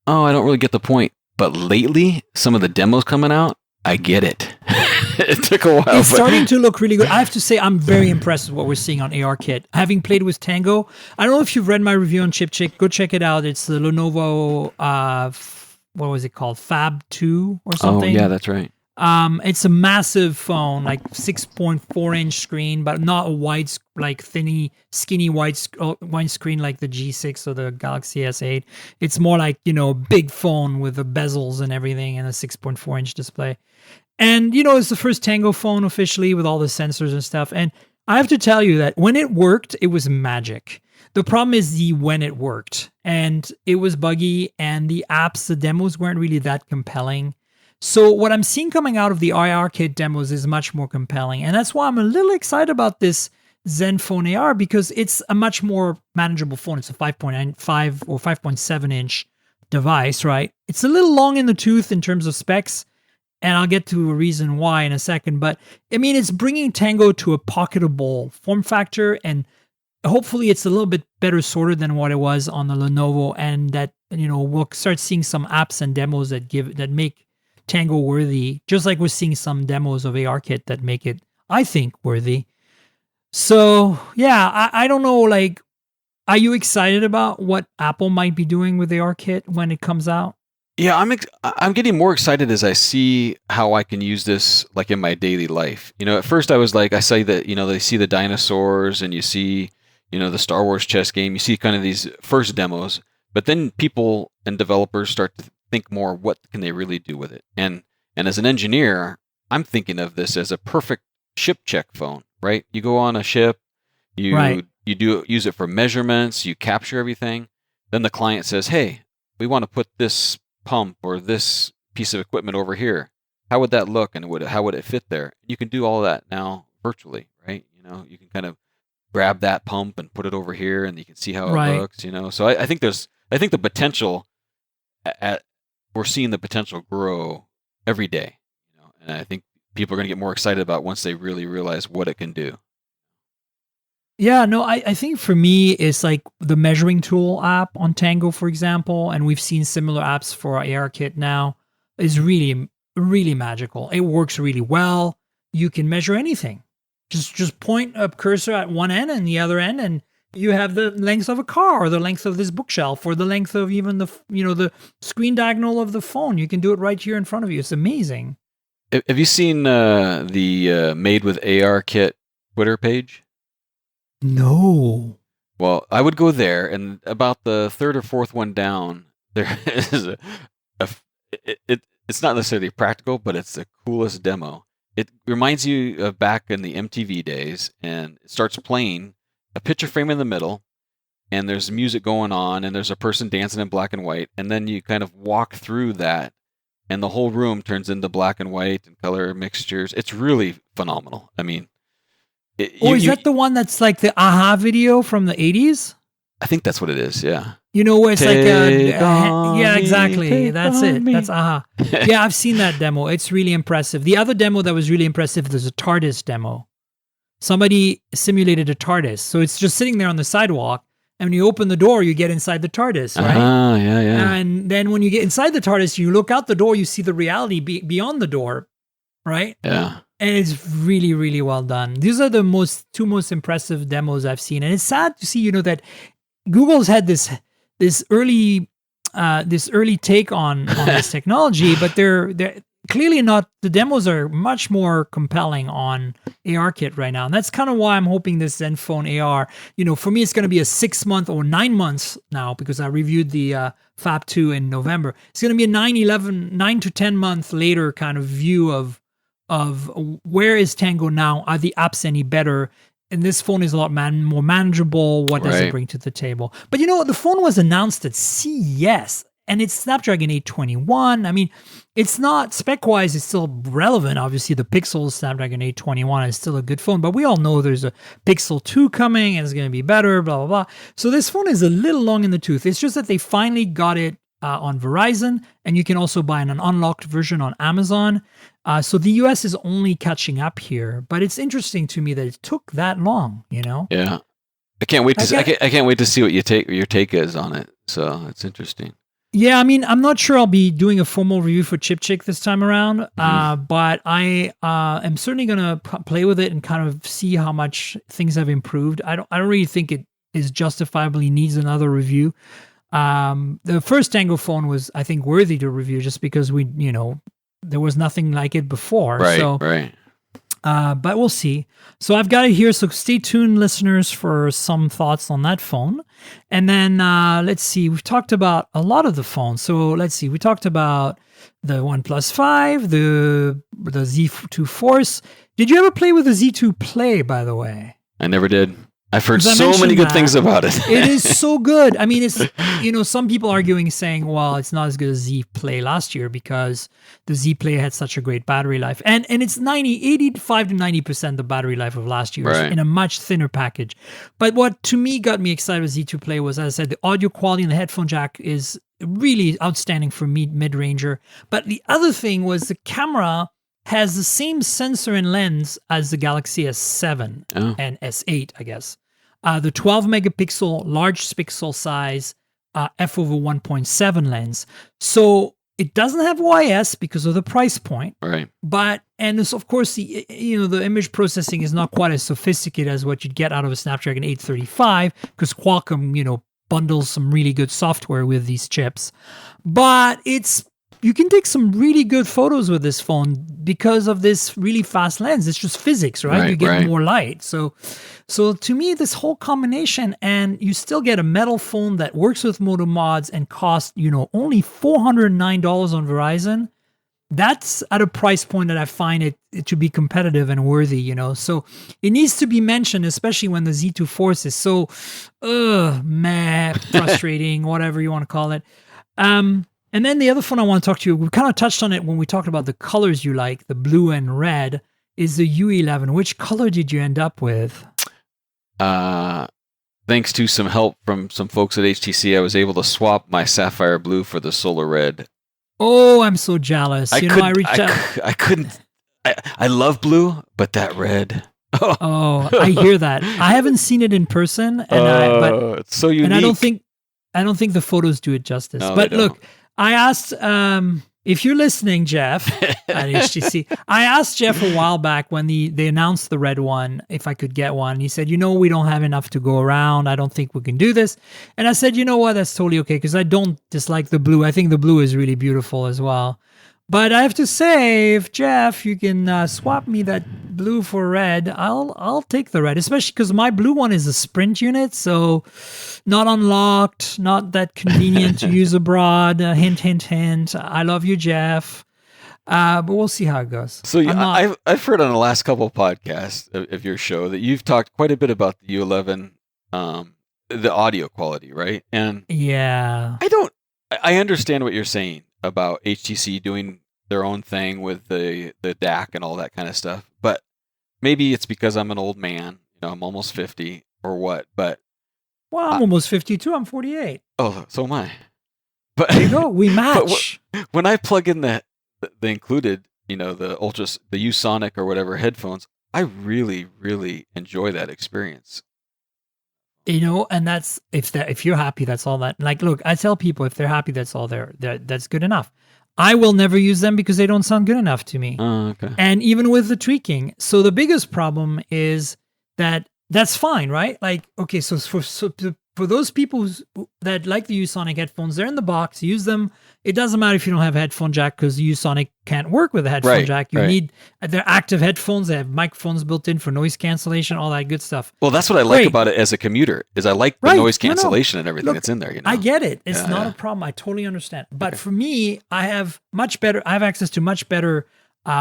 oh, I don't really get the point. But lately, some of the demos coming out, I get it. It took a while. It's starting to look really good. I have to say, I'm very impressed with what we're seeing on AR Kit. Having played with Tango, I don't know if you've read my review on ChipChick. Go check it out. It's the Lenovo, what was it called? Fab 2 or something. Oh, yeah, that's right. It's a massive phone, like 6.4-inch screen, but not a wide, like skinny wide screen like the G6 or the Galaxy S8. It's more like, big phone with the bezels and everything and a 6.4-inch display. And, it's the first Tango phone officially with all the sensors and stuff. And I have to tell you that when it worked, it was magic. The problem is when it worked. And it was buggy, and the apps, the demos weren't really that compelling. So what I'm seeing coming out of the AR Kit demos is much more compelling. And that's why I'm a little excited about this Zenfone AR, because it's a much more manageable phone. It's a 5.95 or 5.7-inch device, right? It's a little long in the tooth in terms of specs. And I'll get to a reason why in a second. But, it's bringing Tango to a pocketable form factor. And hopefully it's a little bit better sorted than what it was on the Lenovo. And that, we'll start seeing some apps and demos that make Tango worthy. Just like we're seeing some demos of ARKit that make it, I think, worthy. So, yeah, I don't know, are you excited about what Apple might be doing with ARKit when it comes out? Yeah, I'm getting more excited as I see how I can use this like in my daily life. At first I was like, I say that, they see the dinosaurs and you see, the Star Wars chess game, you see kind of these first demos, but then people and developers start to think more, what can they really do with it? And as an engineer, I'm thinking of this as a perfect ship check phone, right? You go on a ship, you use it for measurements, you capture everything. Then the client says, hey, we want to put this pump or this piece of equipment over here. How would that look, and how would it fit there? You can do all of that now virtually, right? You can kind of grab that pump and put it over here, and you can see how it looks. So I think the potential we're seeing the potential grow every day. And I think people are going to get more excited about once they really realize what it can do. Yeah, no, I think for me, it's like the measuring tool app on Tango, for example, and we've seen similar apps for ARKit now, is really, really magical. It works really well. You can measure anything. Just point a cursor at one end and the other end, and you have the length of a car, or the length of this bookshelf, or the length of even the screen diagonal of the phone. You can do it right here in front of you. It's amazing. Have you seen the Made with ARKit Twitter page? No. Well, I would go there, and about the third or fourth one down, there is it's not necessarily practical, but it's the coolest demo. It reminds you of back in the MTV days, and it starts playing a picture frame in the middle, and there's music going on, and there's a person dancing in black and white, and then you kind of walk through that, and the whole room turns into black and white and color mixtures. It's really phenomenal. Is that the one that's like the Aha video from the 80s? I think that's what it is, yeah. Where it's yeah, exactly. That's it. That's Aha. Yeah, I've seen that demo. It's really impressive. The other demo that was really impressive, there's a TARDIS demo. Somebody simulated a TARDIS. So it's just sitting there on the sidewalk, and when you open the door, you get inside the TARDIS, right? Yeah. And then when you get inside the TARDIS, you look out the door, you see the reality beyond the door, right? Yeah. And it's really, really well done. These are the two most impressive demos I've seen. And it's sad to see, that Google's had this early take on this technology, but clearly not. The demos are much more compelling on ARKit right now, and that's kind of why I'm hoping this Zenfone AR. For me, it's going to be a 6 month or 9 months now because I reviewed the Fab 2 in November. It's going to be a 9 to 10 month later kind of view of where is Tango now? Are the apps any better? And this phone is a lot more manageable. What does it bring to the table? But the phone was announced at CES. And it's Snapdragon 821. I mean, it's not spec-wise, it's still relevant. Obviously, the Pixel Snapdragon 821 is still a good phone, but we all know there's a Pixel 2 coming and it's going to be better, blah, blah, blah. So this phone is a little long in the tooth. It's just that they finally got it on Verizon, and you can also buy an unlocked version on Amazon. So the US is only catching up here, but it's interesting to me that it took that long, Yeah. I can't wait to I can't wait to see what your take is on it. So it's interesting. Yeah, I mean, I'm not sure I'll be doing a formal review for Chip Chick this time around, but I am certainly going to play with it and kind of see how much things have improved. I don't really think it is justifiably needs another review. The first Tango phone was, I think, worthy to review just because there was nothing like it before. Right. But we'll see. So I've got it here. So stay tuned, listeners, for some thoughts on that phone. And then let's see. We've talked about a lot of the phones. So let's see. We talked about the OnePlus 5, the Z2 Force. Did you ever play with the Z2 Play, by the way? I never did. I've heard so many good things about it. It is so good. I mean, it's, some people arguing saying, well, it's not as good as Z Play last year because the Z Play had such a great battery life. And it's 85 to 90% the battery life of last year in a much thinner package. But what to me got me excited with Z2 Play was, as I said, the audio quality and the headphone jack is really outstanding for mid-ranger. But the other thing was the camera has the same sensor and lens as the Galaxy S7 and S8, I guess. The 12 megapixel large pixel size f/1.7 lens. So it doesn't have OIS because of the price point. Right. And of course the image processing is not quite as sophisticated as what you'd get out of a Snapdragon 835 because Qualcomm, bundles some really good software with these chips. But you can take some really good photos with this phone because of this really fast lens. It's just physics, right? You get more light. So to me, this whole combination, and you still get a metal phone that works with Moto mods and costs, only $409 on Verizon. That's at a price point that I find it to be competitive and worthy, So it needs to be mentioned, especially when the Z2 Force is so, frustrating, whatever you want to call it. And then the other phone I want to talk to you, we kind of touched on it when we talked about the colors you like, the blue and red, is the U11. Which color did you end up with? Thanks to some help from some folks at HTC, I was able to swap my sapphire blue for the solar red. Oh, I'm so jealous. I reached out. I couldn't. I love blue, but that red. Oh, I hear that. I haven't seen it in person, but it's so unique. And I don't think the photos do it justice. No, but look, I asked, if you're listening, Jeff, at HTC, I asked Jeff a while back when they announced the red one, if I could get one. He said, we don't have enough to go around. I don't think we can do this. And I said, you know what? That's totally okay because I don't dislike the blue. I think the blue is really beautiful as well. But I have to say, if Jeff, you can swap me that blue for red, I'll take the red, especially because my blue one is a Sprint unit, so not unlocked, not that convenient to use abroad. Hint, hint, hint. I love you, Jeff. But we'll see how it goes. So I've heard on the last couple of podcasts of your show that you've talked quite a bit about the U11, the audio quality, right? And yeah, I understand what you're saying about HTC doing their own thing with the DAC and all that kind of stuff. But maybe it's because I'm an old man, I'm almost 50 or what, but... Well, I'm almost 52, I'm 48. Oh, so am I. But there you go, we match. When I plug in the included, the Usonic or whatever headphones, I really, really enjoy that experience. And that's if you're happy, that's all that. Like, look, I tell people if they're happy, that's all that's good enough. I will never use them because they don't sound good enough to me. Oh, okay. And even with the tweaking, so the biggest problem is that's fine, right? Like, okay, so for those people that like the Usonic headphones, they're in the box. Use them. It doesn't matter if you don't have a headphone jack because the Usonic can't work with a headphone jack. You need they're active headphones. They have microphones built in for noise cancellation, all that good stuff. Well, that's what I like about it as a commuter is I like the noise cancellation and everything that's in there. I get it. It's not a problem. I totally understand. But for me, I have access to much better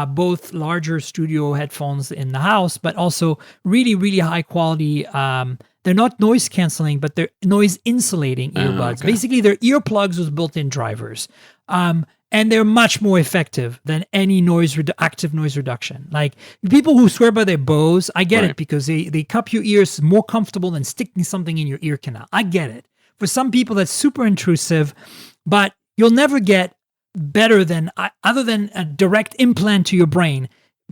both larger studio headphones in the house, but also really, really high quality. They're not noise canceling, but they're noise insulating earbuds. Basically, they're earplugs with built-in drivers. And they're much more effective than any active noise reduction. Like people who swear by their Bose, I get it because they cup your ears more comfortable than sticking something in your ear canal. I get it. For some people, that's super intrusive, but you'll never get better than other than a direct implant to your brain.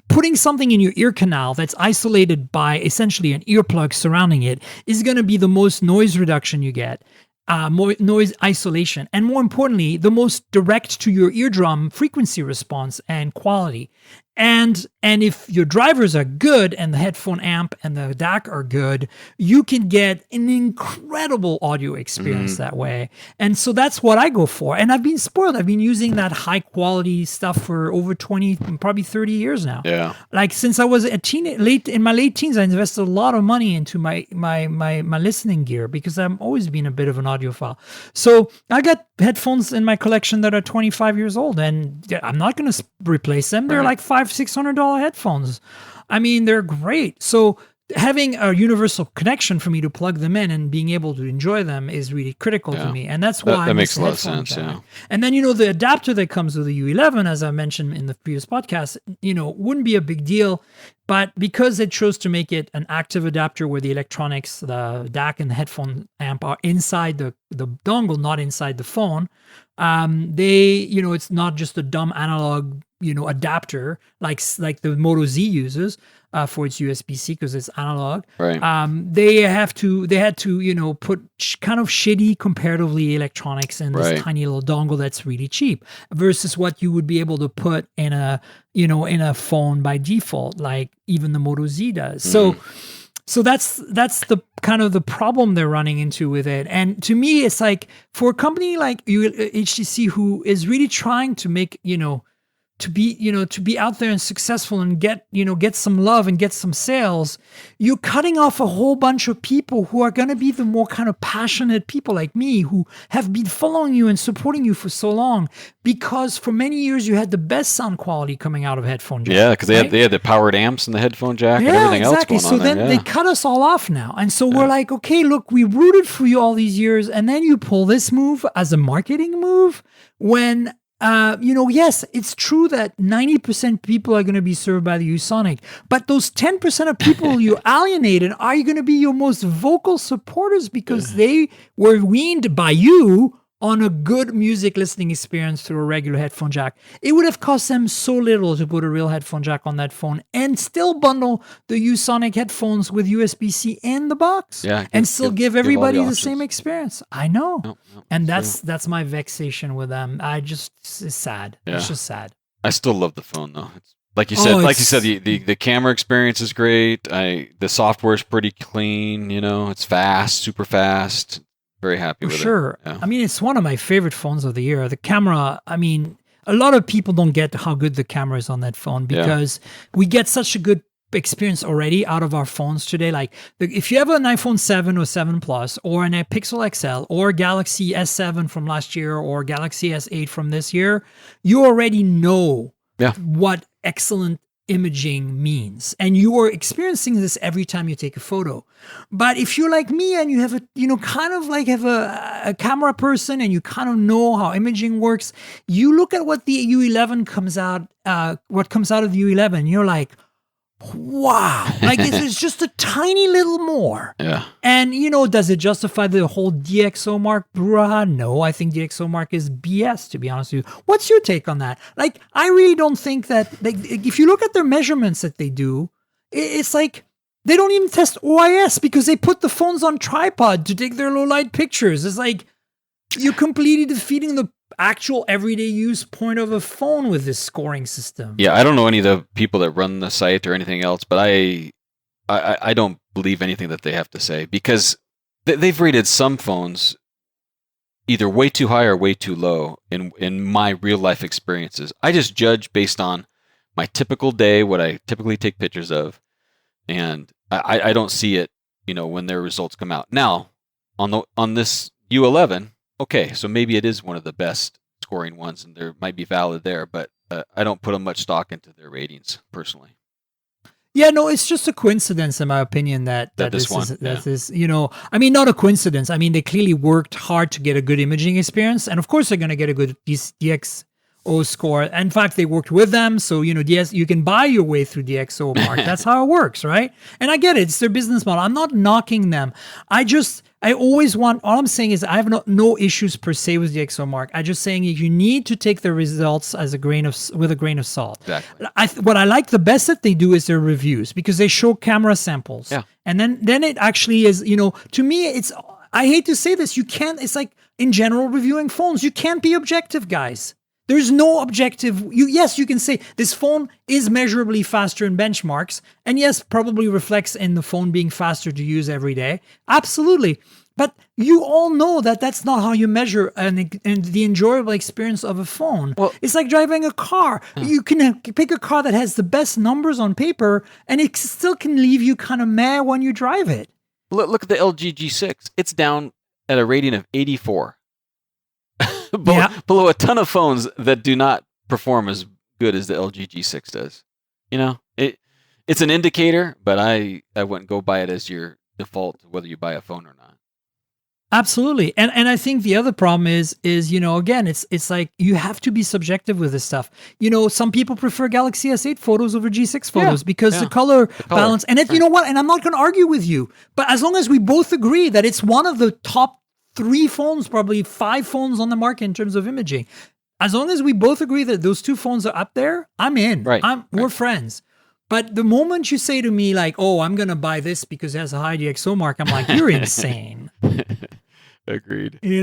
Putting something in your ear canal that's isolated by essentially an earplug surrounding it is going to be the most noise reduction you get, more noise isolation, and more importantly, the most direct to your eardrum frequency response and quality. And if your drivers are good and the headphone amp and the DAC are good, you can get an incredible audio experience that way. And so that's what I go for. And I've been spoiled. I've been using that high quality stuff for over 20, probably 30 years now. Yeah. Like since I was in my late teens, I invested a lot of money into my listening gear because I've always been a bit of an audiophile. So I got headphones in my collection that are 25 years old, and I'm not going to replace them. They're like $500-$600 headphones. I mean, they're great. So having a universal connection for me to plug them in and being able to enjoy them is really critical to me. And that's why that makes a lot of sense. Yeah. And then, the adapter that comes with the U11, as I mentioned in the previous podcast, wouldn't be a big deal. But because it chose to make it an active adapter where the electronics, the DAC and the headphone amp are inside the dongle, not inside the phone, it's not just a dumb analog, adapter like the Moto Z uses for its USB-C because it's analog. Right. They had to, put kind of shitty comparatively electronics in this tiny little dongle that's really cheap versus what you would be able to put in a phone by default, like even the Moto Z does. So that's the kind of the problem they're running into with it. And to me, it's like for a company like HTC who is really trying to make, to be out there and successful and get some love and get some sales, you're cutting off a whole bunch of people who are going to be the more kind of passionate people like me who have been following you and supporting you for so long because for many years you had the best sound quality coming out of headphone jack. Yeah, because they had the powered amps and the headphone jack and everything else going on. So then they cut us all off now. And so we're like, okay, look, we rooted for you all these years and then you pull this move as a marketing move when yes, it's true that 90% people are going to be served by the Usonic, but those 10% of people you alienated are going to be your most vocal supporters because they were weaned by you on a good music listening experience through a regular headphone jack. It would have cost them so little to put a real headphone jack on that phone and still bundle the Usonic headphones with USB-C in the box and still give everybody the same experience. I know. And that's my vexation with them. It's sad. Yeah. It's just sad. I still love the phone though. It's, like you said, the camera experience is great. The software is pretty clean, it's fast, super fast. Very happy with it. Sure. Yeah. I mean, it's one of my favorite phones of the year. The camera, I mean, a lot of people don't get how good the camera is on that phone because we get such a good experience already out of our phones today. Like if you have an iPhone 7 or 7 Plus or an Pixel XL or Galaxy S7 from last year or Galaxy S8 from this year, you already know what excellent imaging means, and you are experiencing this every time you take a photo. But if you're like me and you have a camera person and you kind of know how imaging works, you look at what the U11 comes out of the U11, you're like, wow, like it's just a tiny little more. Yeah. And, does it justify the whole DxO mark brouhaha? No, I think DxO mark is BS, to be honest with you. What's your take on that? Like, I really don't think that, if you look at their measurements that they do, it's like they don't even test OIS because they put the phones on tripod to take their low light pictures. It's like you're completely defeating the actual everyday use point of a phone with this scoring system. Yeah, I don't know any of the people that run the site or anything else, but I don't believe anything that they have to say because they've rated some phones either way too high or way too low in my real life experiences. I just judge based on my typical day, what I typically take pictures of, and I don't see it, when their results come out. Now, on this U11, okay, so maybe it is one of the best scoring ones, and there might be valid there, but I don't put much stock into their ratings personally. Yeah, no, it's just a coincidence, in my opinion, that this is, I mean, not a coincidence. I mean, they clearly worked hard to get a good imaging experience, and of course, they're going to get a good DxO score. In fact, they worked with them, so you can buy your way through DxO mark. That's how it works, right? And I get it; it's their business model. I'm not knocking them. I always want. All I'm saying is I have no issues per se with DxO mark. I'm just saying you need to take the results with a grain of salt. Exactly. What I like the best that they do is their reviews, because they show camera samples. Yeah. And then it actually is. To me, it's. I hate to say this. You can't. It's like in general reviewing phones. You can't be objective, guys. There's no objective. Yes, you can say this phone is measurably faster in benchmarks, and yes, probably reflects in the phone being faster to use every day. Absolutely. But you all know that that's not how you measure and the enjoyable experience of a phone. Well, it's like driving a car. You can pick a car that has the best numbers on paper, and it still can leave you kind of meh when you drive it. Look at the LG G6. It's down at a rating of 84. Below a ton of phones that do not perform as good as the LG G6 does. It's an indicator, but I wouldn't go by it as your default whether you buy a phone or not. Absolutely. And I think the other problem is again, it's like you have to be subjective with this stuff. Some people prefer Galaxy S8 photos over G6 photos because the color balance. And you know what? And I'm not going to argue with you, but as long as we both agree that it's one of the top 3 phones, probably 5 phones on the market in terms of imaging. As long as we both agree that those 2 phones are up there, I'm in. Right. We're friends. But the moment you say to me like, "Oh, I'm going to buy this because it has a high DxO mark," I'm like, "You're insane." Agreed. Yeah. I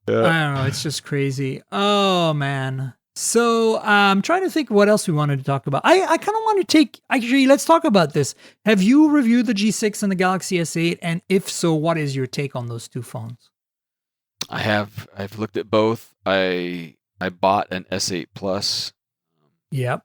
don't know. It's just crazy. Oh, man. So I'm trying to think what else we wanted to talk about. I kind of want to let's talk about this. Have you reviewed the G6 and the Galaxy S8? And if so, what is your take on those 2 phones? I have. I've looked at both. I bought an S8 Plus. Yep.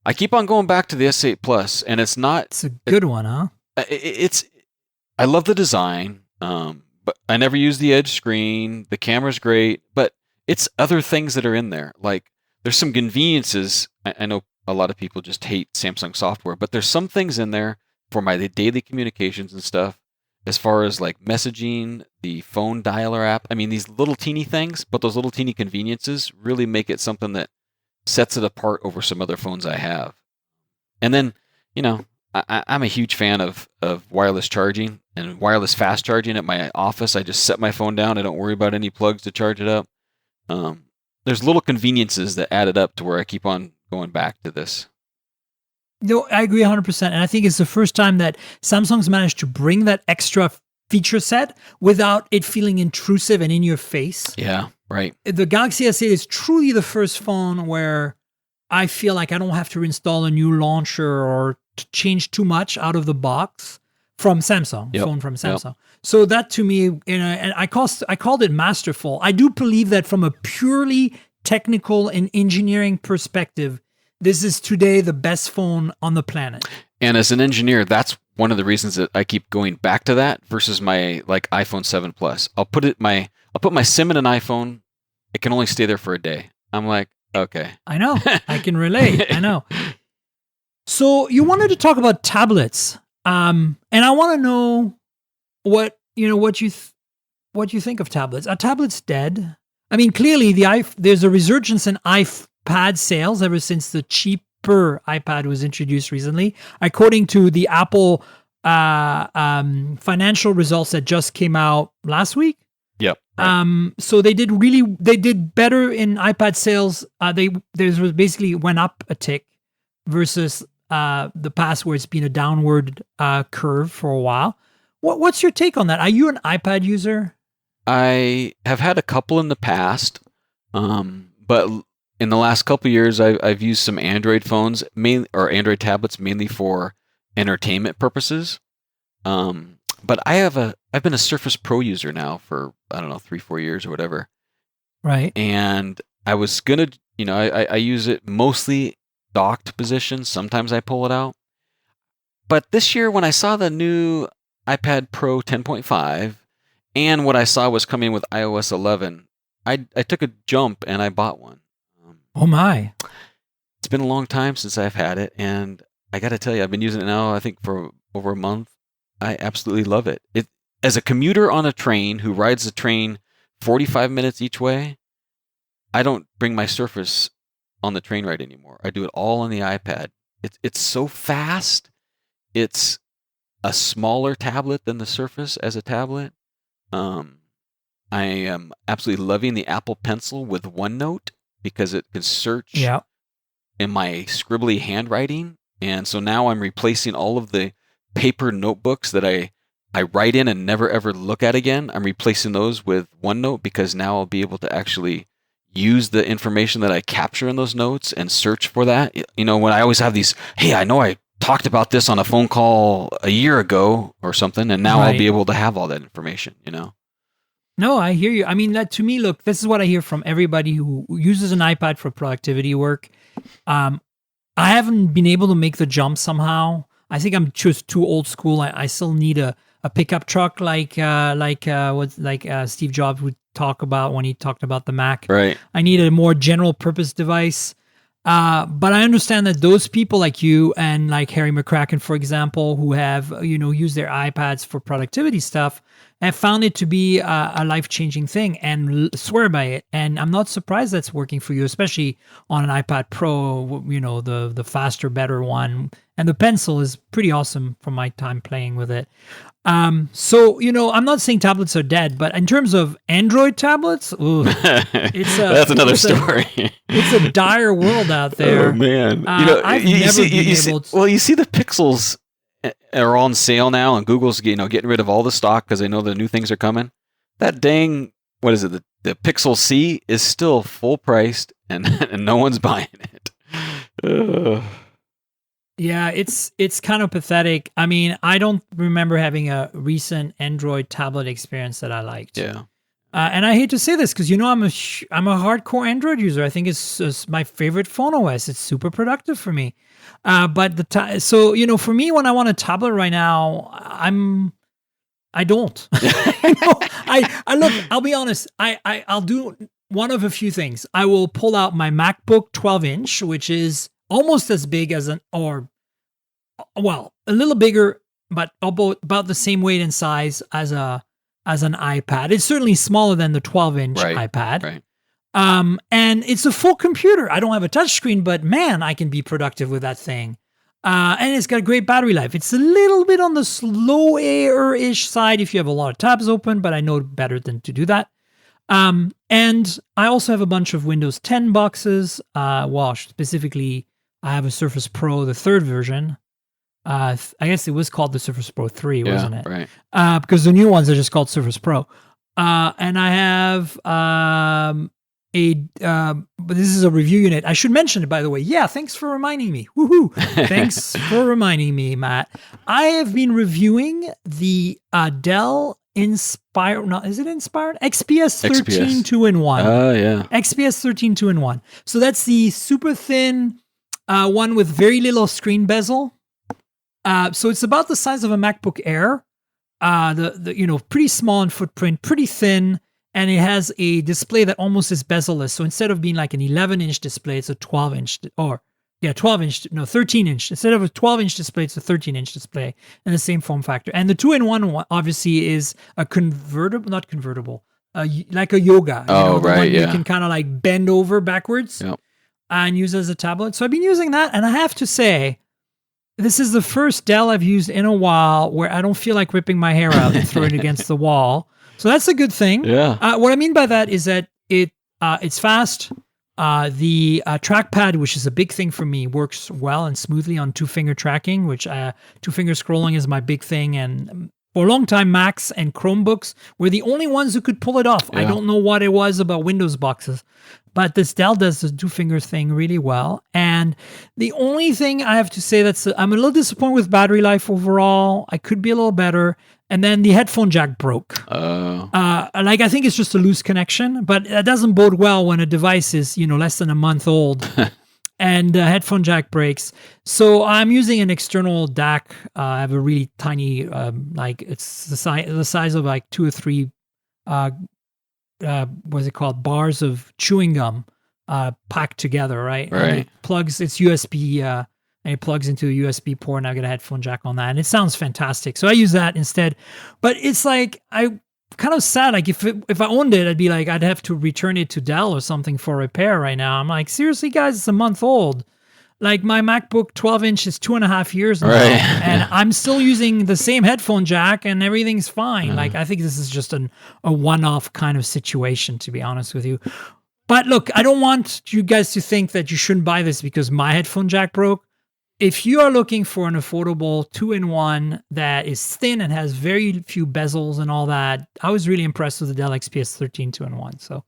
I keep on going back to the S8 Plus, and it's not. It's a good one, huh? I love the design, but I never use the edge screen. The camera's great, but it's other things that are in there. Like there's some conveniences. I know a lot of people just hate Samsung software, but there's some things in there for my daily communications and stuff. As far as like messaging, the phone dialer app, I mean, these little teeny things, but those little teeny conveniences really make it something that sets it apart over some other phones I have. And then, I'm a huge fan of wireless charging and wireless fast charging at my office. I just set my phone down. I don't worry about any plugs to charge it up. There's little conveniences that added up to where I keep on going back to this. No, I agree 100%. And I think it's the first time that Samsung's managed to bring that extra feature set without it feeling intrusive and in your face. Yeah, right. The Galaxy S8 is truly the first phone where I feel like I don't have to install a new launcher or change too much out of the box from Samsung, phone from Samsung. Yep. So that to me, and I called it masterful. I do believe that from a purely technical and engineering perspective, this is today the best phone on the planet. And as an engineer, that's one of the reasons that I keep going back to that versus my iPhone 7 Plus. I'll put my SIM in an iPhone. It can only stay there for a day. I'm like, okay. I know. I can relate. I know. So you wanted to talk about tablets. And I want to know what you think of tablets. Are tablets dead? I mean, clearly there's a resurgence in iPad sales ever since the cheaper iPad was introduced recently, according to the Apple financial results that just came out last week. Yep. Right. So they did better in iPad sales. There basically went up a tick versus the past where it's been a downward curve for a while. What's your take on that? Are you an iPad user? I have had a couple in the past, but in the last couple of years, I've used some Android phones, or Android tablets, mainly for entertainment purposes. But I've been a Surface Pro user now for, I don't know, 3-4 years or whatever. Right. And I was gonna, I use it mostly docked position. Sometimes I pull it out. But this year, when I saw the new iPad Pro 10.5 and what I saw was coming with iOS 11, I took a jump and I bought one. Oh my! It's been a long time since I've had it, and I got to tell you, I've been using it now, I think, for over a month. I absolutely love it. As a commuter on a train who rides the train 45 minutes each way, I don't bring my Surface on the train ride anymore. I do it all on the iPad. It's so fast. It's a smaller tablet than the Surface as a tablet. I am absolutely loving the Apple Pencil with OneNote because it can search in my scribbly handwriting. And so now I'm replacing all of the paper notebooks that I write in and never ever look at again. I'm replacing those with OneNote because now I'll be able to actually use the information that I capture in those notes and search for that. When I always have these, hey, I know I talked about this on a phone call a year ago or something, and now I'll be able to have all that information, No, I hear you. I mean, that to me, look, this is what I hear from everybody who uses an iPad for productivity work. I haven't been able to make the jump somehow. I think I'm just too old school. I still need a pickup truck like Steve Jobs would talk about when he talked about the Mac. Right. I need a more general purpose device. But I understand that those people like you and like Harry McCracken, for example, who have, used their iPads for productivity stuff, have found it to be a life-changing thing and swear by it. And I'm not surprised that's working for you, especially on an iPad Pro, the faster, better one. And the Pencil is pretty awesome from my time playing with it. So, I'm not saying tablets are dead, but in terms of Android tablets, that's another story. It's a dire world out there. Oh man! You see the Pixels are on sale now, and Google's getting rid of all the stock because they know the new things are coming. That dang, what is it? The Pixel C is still full priced, and no one's buying it. Yeah, it's kind of pathetic. I mean, I don't remember having a recent Android tablet experience that I liked. Yeah. And I hate to say this because I'm a hardcore Android user. I think it's my favorite phone OS. It's super productive for me. But for me, when I want a tablet right now, I don't. Look. I'll be honest. I'll do one of a few things. I will pull out my MacBook 12-inch, which is almost as big as a little bigger, but about the same weight and size as an iPad. It's certainly smaller than the 12-inch iPad. Right. And it's a full computer. I don't have a touchscreen, but man, I can be productive with that thing. And it's got a great battery life. It's a little bit on the slower-ish side if you have a lot of tabs open, but I know better than to do that. And I also have a bunch of Windows 10 boxes. Specifically, I have a Surface Pro, the third version. I guess it was called the Surface Pro 3, wasn't it? Right. Because the new ones are just called Surface Pro. And I have but this is a review unit. I should mention it, by the way. Yeah, thanks for reminding me. Woohoo! Thanks for reminding me, Matt. I have been reviewing the Dell Inspire. No, is it Inspired? XPS 13 2-in-1. Oh, yeah. XPS 13 2-in-1. So that's the super thin one with very little screen bezel. So it's about the size of a MacBook Air. Pretty small in footprint, pretty thin, and it has a display that almost is bezel-less. So instead of being like an 11-inch display, it's a 12-inch, 13-inch. Instead of a 12-inch display, it's a 13-inch display, and the same form factor. And the 2-in-1 one, obviously, is a not convertible, like a yoga. You can kind of like bend over backwards and use as a tablet. So I've been using that, and I have to say, this is the first Dell I've used in a while where I don't feel like ripping my hair out and throwing it against the wall. So that's a good thing. Yeah. What I mean by that is that it's fast. The trackpad, which is a big thing for me, works well and smoothly on two-finger tracking, which two-finger scrolling is my big thing. And for a long time, Macs and Chromebooks were the only ones who could pull it off. Yeah. I don't know what it was about Windows boxes, but this Dell does the two-finger thing really well. And the only thing I have to say I'm a little disappointed with battery life overall. I could be a little better. and then the headphone jack broke. Oh. Like I think it's just a loose connection, but that doesn't bode well when a device is less than a month old. And headphone jack breaks. So I'm using an external DAC. I have a really tiny, like it's the size of like 2 or 3, what's it called? Bars of chewing gum packed together, right? Right. And it's USB, and it plugs into a USB port, and I get a headphone jack on that, and it sounds fantastic. So I use that instead. But it's like kind of sad. Like if I owned it, I'd have to return it to Dell or something for repair right now. I'm like, seriously, guys, it's a month old. Like my MacBook 12-inch is 2.5 years now, and I'm still using the same headphone jack, and everything's fine. Like I think this is just a one-off kind of situation, to be honest with you. But look, I don't want you guys to think that you shouldn't buy this because my headphone jack broke. If you are looking for an affordable 2-in-1 that is thin and has very few bezels and all that, I was really impressed with the Dell XPS 13 2-in-1. So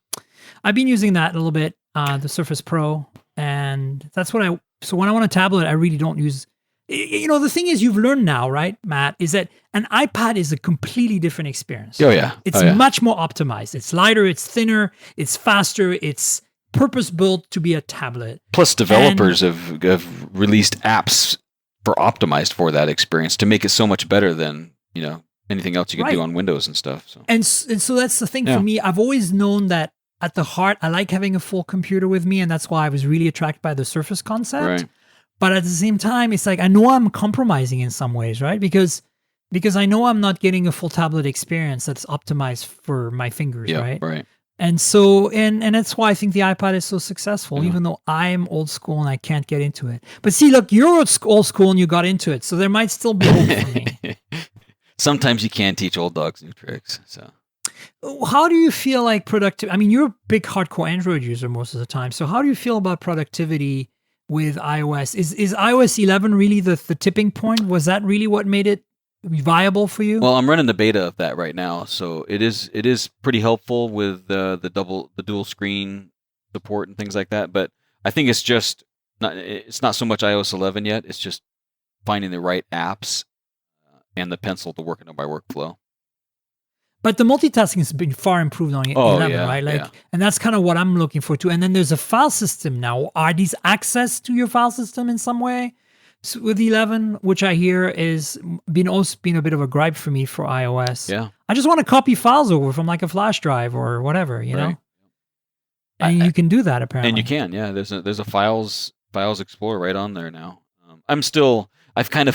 I've been using that a little bit, the Surface Pro, and that's what so when I want a tablet, I really don't use, the thing is you've learned now, right, Matt, is that an iPad is a completely different experience. Oh, yeah. It's much more optimized. It's lighter, it's thinner, it's faster, it's purpose-built to be a tablet. Plus, developers have released apps optimized for that experience to make it so much better than anything else you can do on Windows and stuff. So. And so that's the thing for me. I've always known that at the heart, I like having a full computer with me, and that's why I was really attracted by the Surface concept. Right. But at the same time, it's like I know I'm compromising in some ways, right? Because I know I'm not getting a full tablet experience that's optimized for my fingers, right? Right. And so, and that's why I think the iPad is so successful, even though I'm old school and I can't get into it. But see, look, you're old school and you got into it, so there might still be hope for me. Sometimes you can't teach old dogs new tricks. So, how do you feel like productive? I mean, you're a big hardcore Android user most of the time. So how do you feel about productivity with iOS? Is iOS 11 really the tipping point? Was that really what made it viable for you? Well, I'm running the beta of that right now, so it is pretty helpful with the dual screen support and things like that. But I think it's not so much iOS 11 yet. It's just finding the right apps and the pencil to work in my workflow. But the multitasking has been far improved on 11, right? And that's kind of what I'm looking for too. And then there's a file system now. Are these access to your file system in some way? So with 11, which I hear is been a bit of a gripe for me for iOS. Yeah. I just want to copy files over from like a flash drive or whatever, you know? And you can do that apparently. And you can, yeah. There's a files Explorer right on there now. I've kind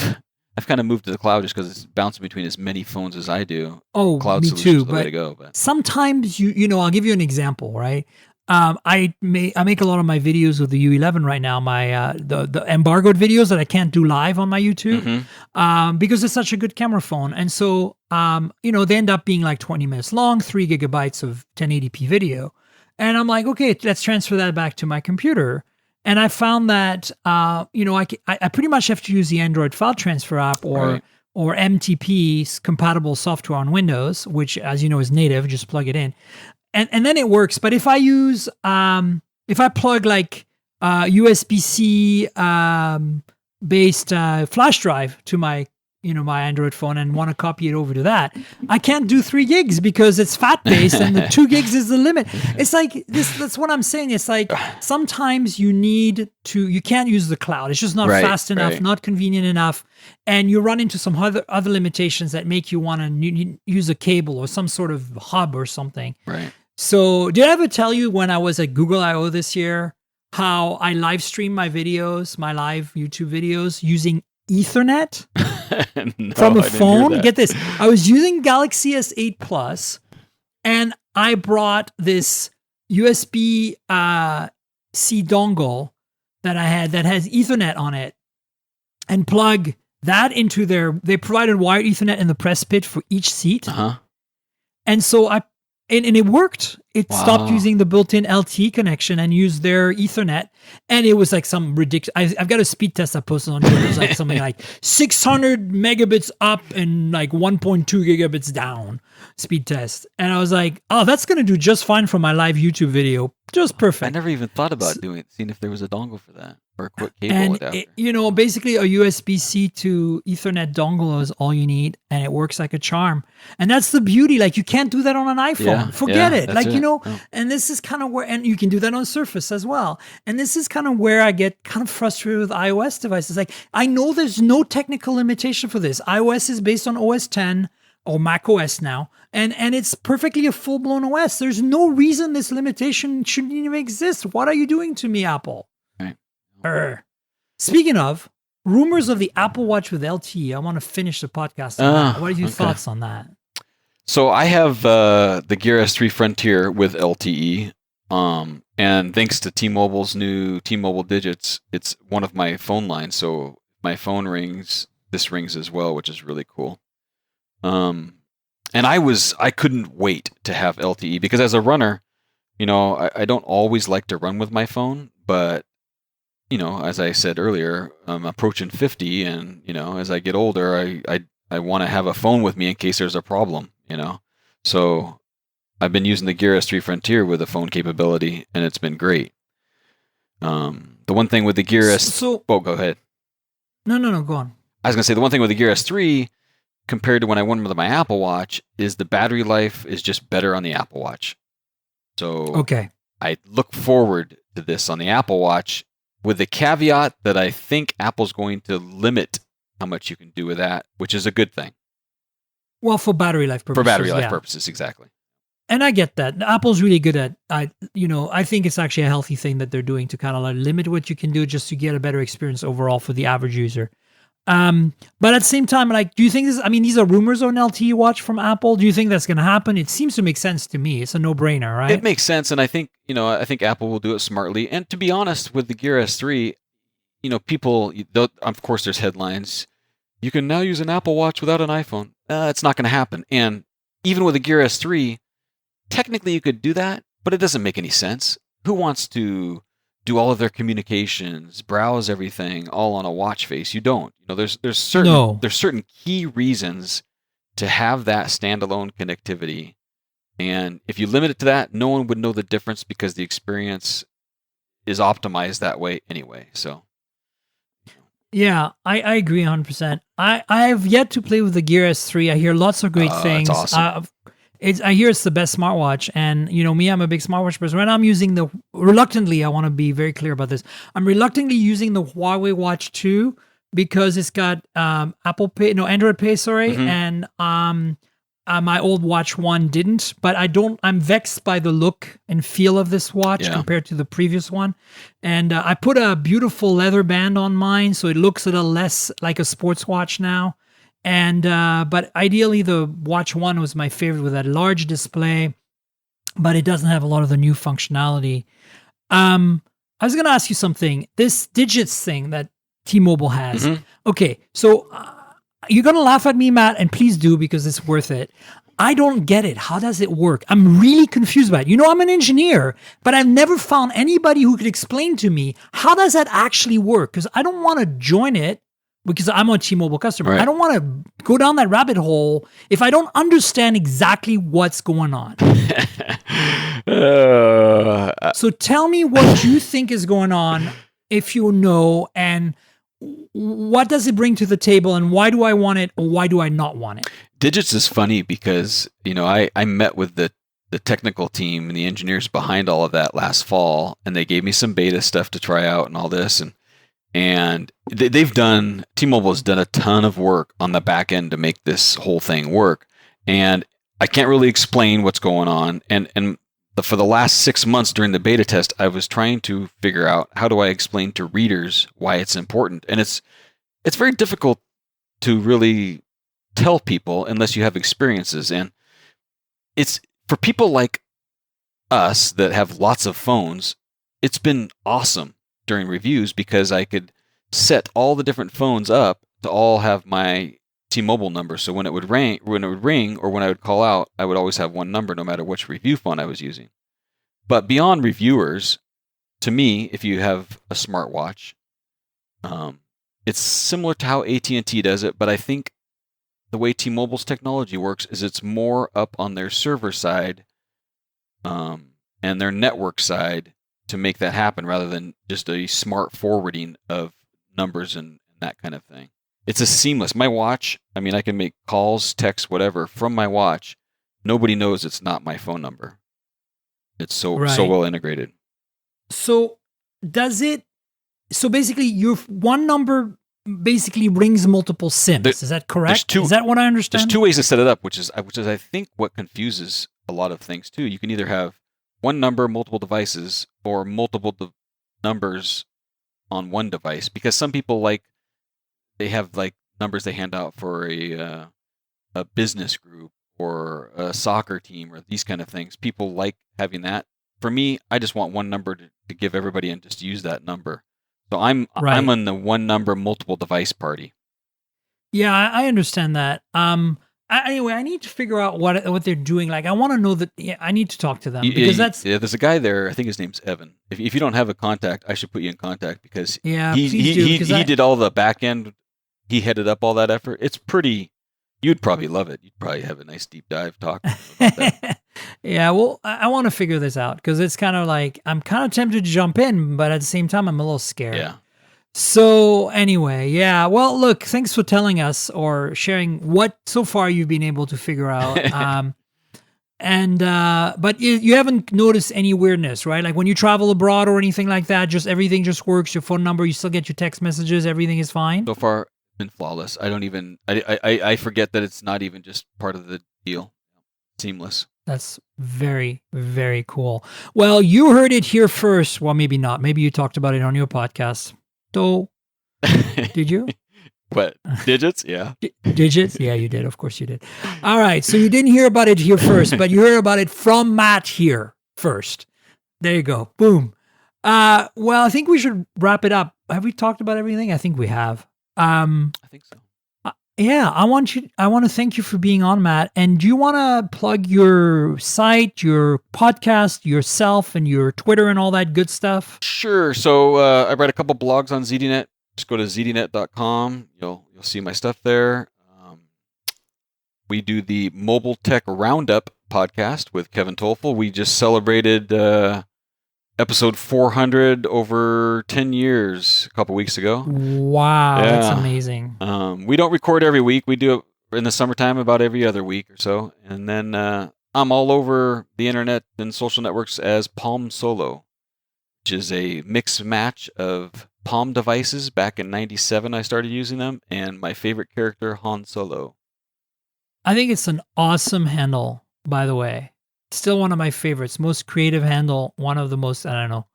of moved to the cloud just because it's bouncing between as many phones as I do. Oh, cloud me solutions too. are the way to go. But sometimes I'll give you an example, right? I make a lot of my videos with the U11 right now. My the embargoed videos that I can't do live on my YouTube because it's such a good camera phone, and so they end up being like 20 minutes long, 3 gigabytes of 1080p video, and I'm like, okay, let's transfer that back to my computer. And I found that I pretty much have to use the Android file transfer app or MTP compatible software on Windows, which, as you know, is native. Just plug it in, and then it works. But if I use if I plug like USB-C based flash drive to my my Android phone and want to copy it over to that, I can't do 3 gigs because it's fat based and the 2 gigs is the limit. It's like this. That's what I'm saying. It's like sometimes you can't use the cloud. It's just not fast enough, not convenient enough. And you run into some other limitations that make you want to use a cable or some sort of hub or something. Right. So did I ever tell you when I was at Google I/O this year, how I live stream my videos, my live YouTube videos using Ethernet? From a phone. Get this. I was using Galaxy S8 Plus and I brought this USB-C dongle that I had that has Ethernet on it and plug that into they provided wired Ethernet in the press pit for each seat. And so and it worked. it stopped using the built-in LTE connection and used their Ethernet, and it was like some ridiculous. I've got a speed test I posted on Twitter. It was like something like 600 megabits up and like 1.2 gigabits down speed test, and I was like, oh, that's gonna do just fine for my live YouTube video, just perfect. I never even thought about seeing if there was a dongle for that or a quick cable adapter. And basically a USB-C to Ethernet dongle is all you need, and it works like a charm. And that's the beauty. Like, you can't do that on an iPhone. Forget it. Like, and this is kind of where, and you can do that on Surface as well. And this is kind of where I get kind of frustrated with iOS devices. Like, I know there's no technical limitation for this. iOS is based on OS 10 or Mac OS now, and it's perfectly a full-blown OS. There's no reason this limitation shouldn't even exist. What are you doing to me, Apple? Right. Speaking of rumors of the Apple Watch with LTE, I want to finish the podcast on that. What are your thoughts on that? So I have the Gear S3 Frontier with LTE, and thanks to T-Mobile's new T-Mobile digits, it's one of my phone lines. So my phone rings, this rings as well, which is really cool. And I couldn't wait to have LTE because as a runner, I don't always like to run with my phone, but as I said earlier, I'm approaching 50, and as I get older, I want to have a phone with me in case there's a problem. So I've been using the Gear S3 Frontier with a phone capability, and it's been great. The one thing with the Gear S, go ahead. No, go on. I was gonna say the one thing with the Gear S3 compared to when I went with my Apple Watch is the battery life is just better on the Apple Watch. So I look forward to this on the Apple Watch, with the caveat that I think Apple's going to limit how much you can do with that, which is a good thing. Well, for battery life purposes. For battery life purposes, exactly. And I get that. Apple's really good at, I think it's actually a healthy thing that they're doing to kind of like limit what you can do just to get a better experience overall for the average user. But at the same time, like, do you think these are rumors on LTE watch from Apple? Do you think that's going to happen? It seems to make sense to me. It's a no-brainer, right? It makes sense. And I think Apple will do it smartly. And to be honest, with the Gear S3, people, of course, there's headlines. You can now use an Apple Watch without an iPhone. It's not going to happen. And even with the Gear S3, technically you could do that, but it doesn't make any sense. Who wants to do all of their communications, browse everything all on a watch face? You don't. There's certain key reasons to have that standalone connectivity. And if you limit it to that, no one would know the difference because the experience is optimized that way anyway. So yeah, I agree 100%. I have yet to play with the Gear S3. I hear lots of great things. It's awesome. I hear it's the best smartwatch, and me, I'm a big smartwatch person. Right now, I'm using reluctantly. I want to be very clear about this. I'm reluctantly using the Huawei Watch 2 because it's got Android Pay, and my old Watch 1 didn't. But I'm vexed by the look and feel of this watch compared to the previous one. And I put a beautiful leather band on mine, so it looks a little less like a sports watch now. And but ideally, the Watch 1 was my favorite with that large display, but it doesn't have a lot of the new functionality. I was going to ask you something. This digits thing that T-Mobile has. Mm-hmm. Okay, so you're going to laugh at me, Matt, and please do because it's worth it. I don't get it. How does it work? I'm really confused about it. I'm an engineer, but I've never found anybody who could explain to me how does that actually work, because I don't want to join it. Because I'm a T-Mobile customer. Right. I don't want to go down that rabbit hole if I don't understand exactly what's going on. So tell me what you think is going on, if you know, and what does it bring to the table, and why do I want it, or why do I not want it? Digits is funny because, I met with the technical team and the engineers behind all of that last fall, and they gave me some beta stuff to try out and all this, and T-Mobile has done a ton of work on the back end to make this whole thing work. And I can't really explain what's going on. And for the last 6 months during the beta test, I was trying to figure out how do I explain to readers why it's important. And it's very difficult to really tell people unless you have experiences. And it's for people like us that have lots of phones, it's been awesome during reviews because I could set all the different phones up to all have my T-Mobile number. So when it would ring or when I would call out, I would always have one number no matter which review phone I was using. But beyond reviewers, to me, if you have a smartwatch, it's similar to how AT&T does it, but I think the way T-Mobile's technology works is it's more up on their server side and their network side to make that happen rather than just a smart forwarding of numbers and that kind of thing. It's a seamless. My watch, I mean, I can make calls, texts, whatever from my watch. Nobody knows it's not my phone number. It's so well integrated. So basically your one number basically rings multiple SIMs. Is that correct? Is that what I understand? There's two ways to set it up, which is I think what confuses a lot of things too. You can either have one number, multiple devices, or multiple numbers on one device, because some people they have numbers they hand out for a business group or a soccer team or these kind of things. People like having that. For me, I just want one number to give everybody and just use that number. So I'm on the one number multiple device party. Yeah, I understand that. Anyway, I need to figure out what they're doing. I want to know that. Yeah, I need to talk to them because there's a guy there. I think his name's Evan. If you don't have a contact, I should put you in contact because he did all the back end. He headed up all that effort. It's pretty. You'd probably love it. You'd probably have a nice deep dive talk about that. Yeah, well, I want to figure this out because it's kind of I'm kind of tempted to jump in, but at the same time, I'm a little scared. Yeah. So anyway, yeah. Well, look, thanks for telling us or sharing what so far you've been able to figure out. But you haven't noticed any weirdness, right? Like when you travel abroad or anything like that, everything just works. Your phone number, you still get your text messages. Everything is fine. So far, it's been flawless. I don't even. I forget that it's not even just part of the deal. Seamless. That's very, very cool. Well, you heard it here first. Well, maybe not. Maybe you talked about it on your podcast. So, did you? What? Digits? Yeah. Digits? Yeah, you did. Of course you did. All right. So you didn't hear about it here first, but you heard about it from Matt here first. There you go. Boom. Well, I think we should wrap it up. Have we talked about everything? I think we have. I think so. Yeah, I want to thank you for being on, Matt. And do you want to plug your site, your podcast, yourself, and your Twitter and all that good stuff? Sure. So I write a couple blogs on ZDNet. Just go to zdnet.com. You'll see my stuff there. We do the Mobile Tech Roundup podcast with Kevin Tolfel. We just celebrated episode 400 over 10 years a couple weeks ago. Wow, yeah. That's amazing. We don't record every week. We do it in the summertime about every other week or so. And then I'm all over the internet and social networks as Palm Solo, which is a mix match of Palm devices. Back in 97, I started using them, and my favorite character, Han Solo. I think it's an awesome handle, by the way. Still one of my favorites. Most creative handle, one of the most, I don't know.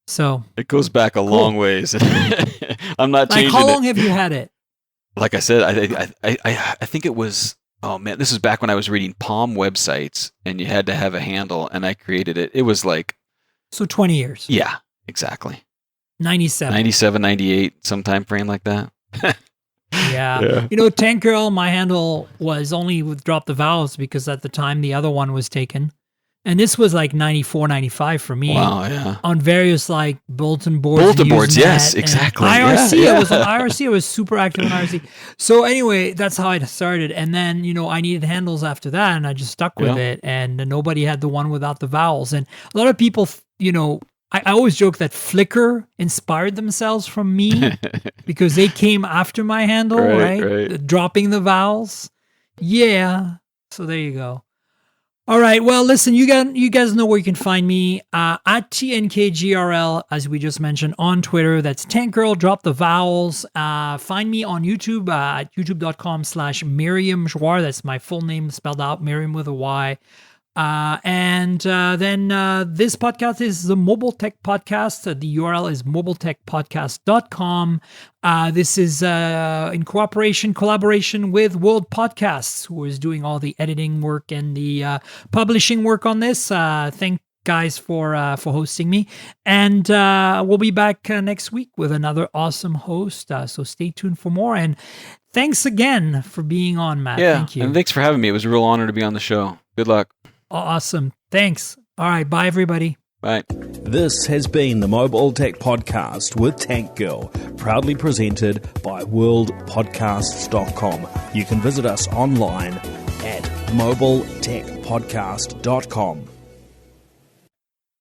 So it goes back a long ways. I'm not changing it. How long have you had it? Like I said, I think it was, oh man, this is back when I was reading Palm websites and you had to have a handle, and I created it. It was so 20 years. Yeah, exactly. 97, 98, some time frame like that. Yeah. You know, Tank Girl, my handle was only with Drop the Vowels because at the time the other one was taken. And this was 94, 95 for me. Wow, yeah. On various bulletin boards. Bulletin boards, yes, exactly. IRC, yeah. I was on IRC. I was super active on IRC. So anyway, that's how I started. And then, I needed handles after that, and I just stuck with it. And nobody had the one without the vowels. And a lot of people, I always joke that Flickr inspired themselves from me because they came after my handle, right? Dropping the vowels. Yeah. So there you go. All right. Well, listen, you guys know where you can find me at TNKGRL, as we just mentioned, on Twitter. That's Tank Girl, drop the vowels. Find me on YouTube at youtube.com/Miriam Jouar. That's my full name spelled out, Miriam with a Y. And then this podcast is the Mobile Tech Podcast. The URL is mobiletechpodcast.com. This is in collaboration with World Podcasts, who is doing all the editing work and the publishing work on this. Thank guys for hosting me. And we'll be back next week with another awesome host. So stay tuned for more. And thanks again for being on, Matt. Yeah, thank you. And thanks for having me. It was a real honor to be on the show. Good luck. Awesome. Thanks. All right. Bye, everybody. Bye. This has been the Mobile Tech Podcast with Tank Girl, proudly presented by worldpodcasts.com. You can visit us online at mobiletechpodcast.com.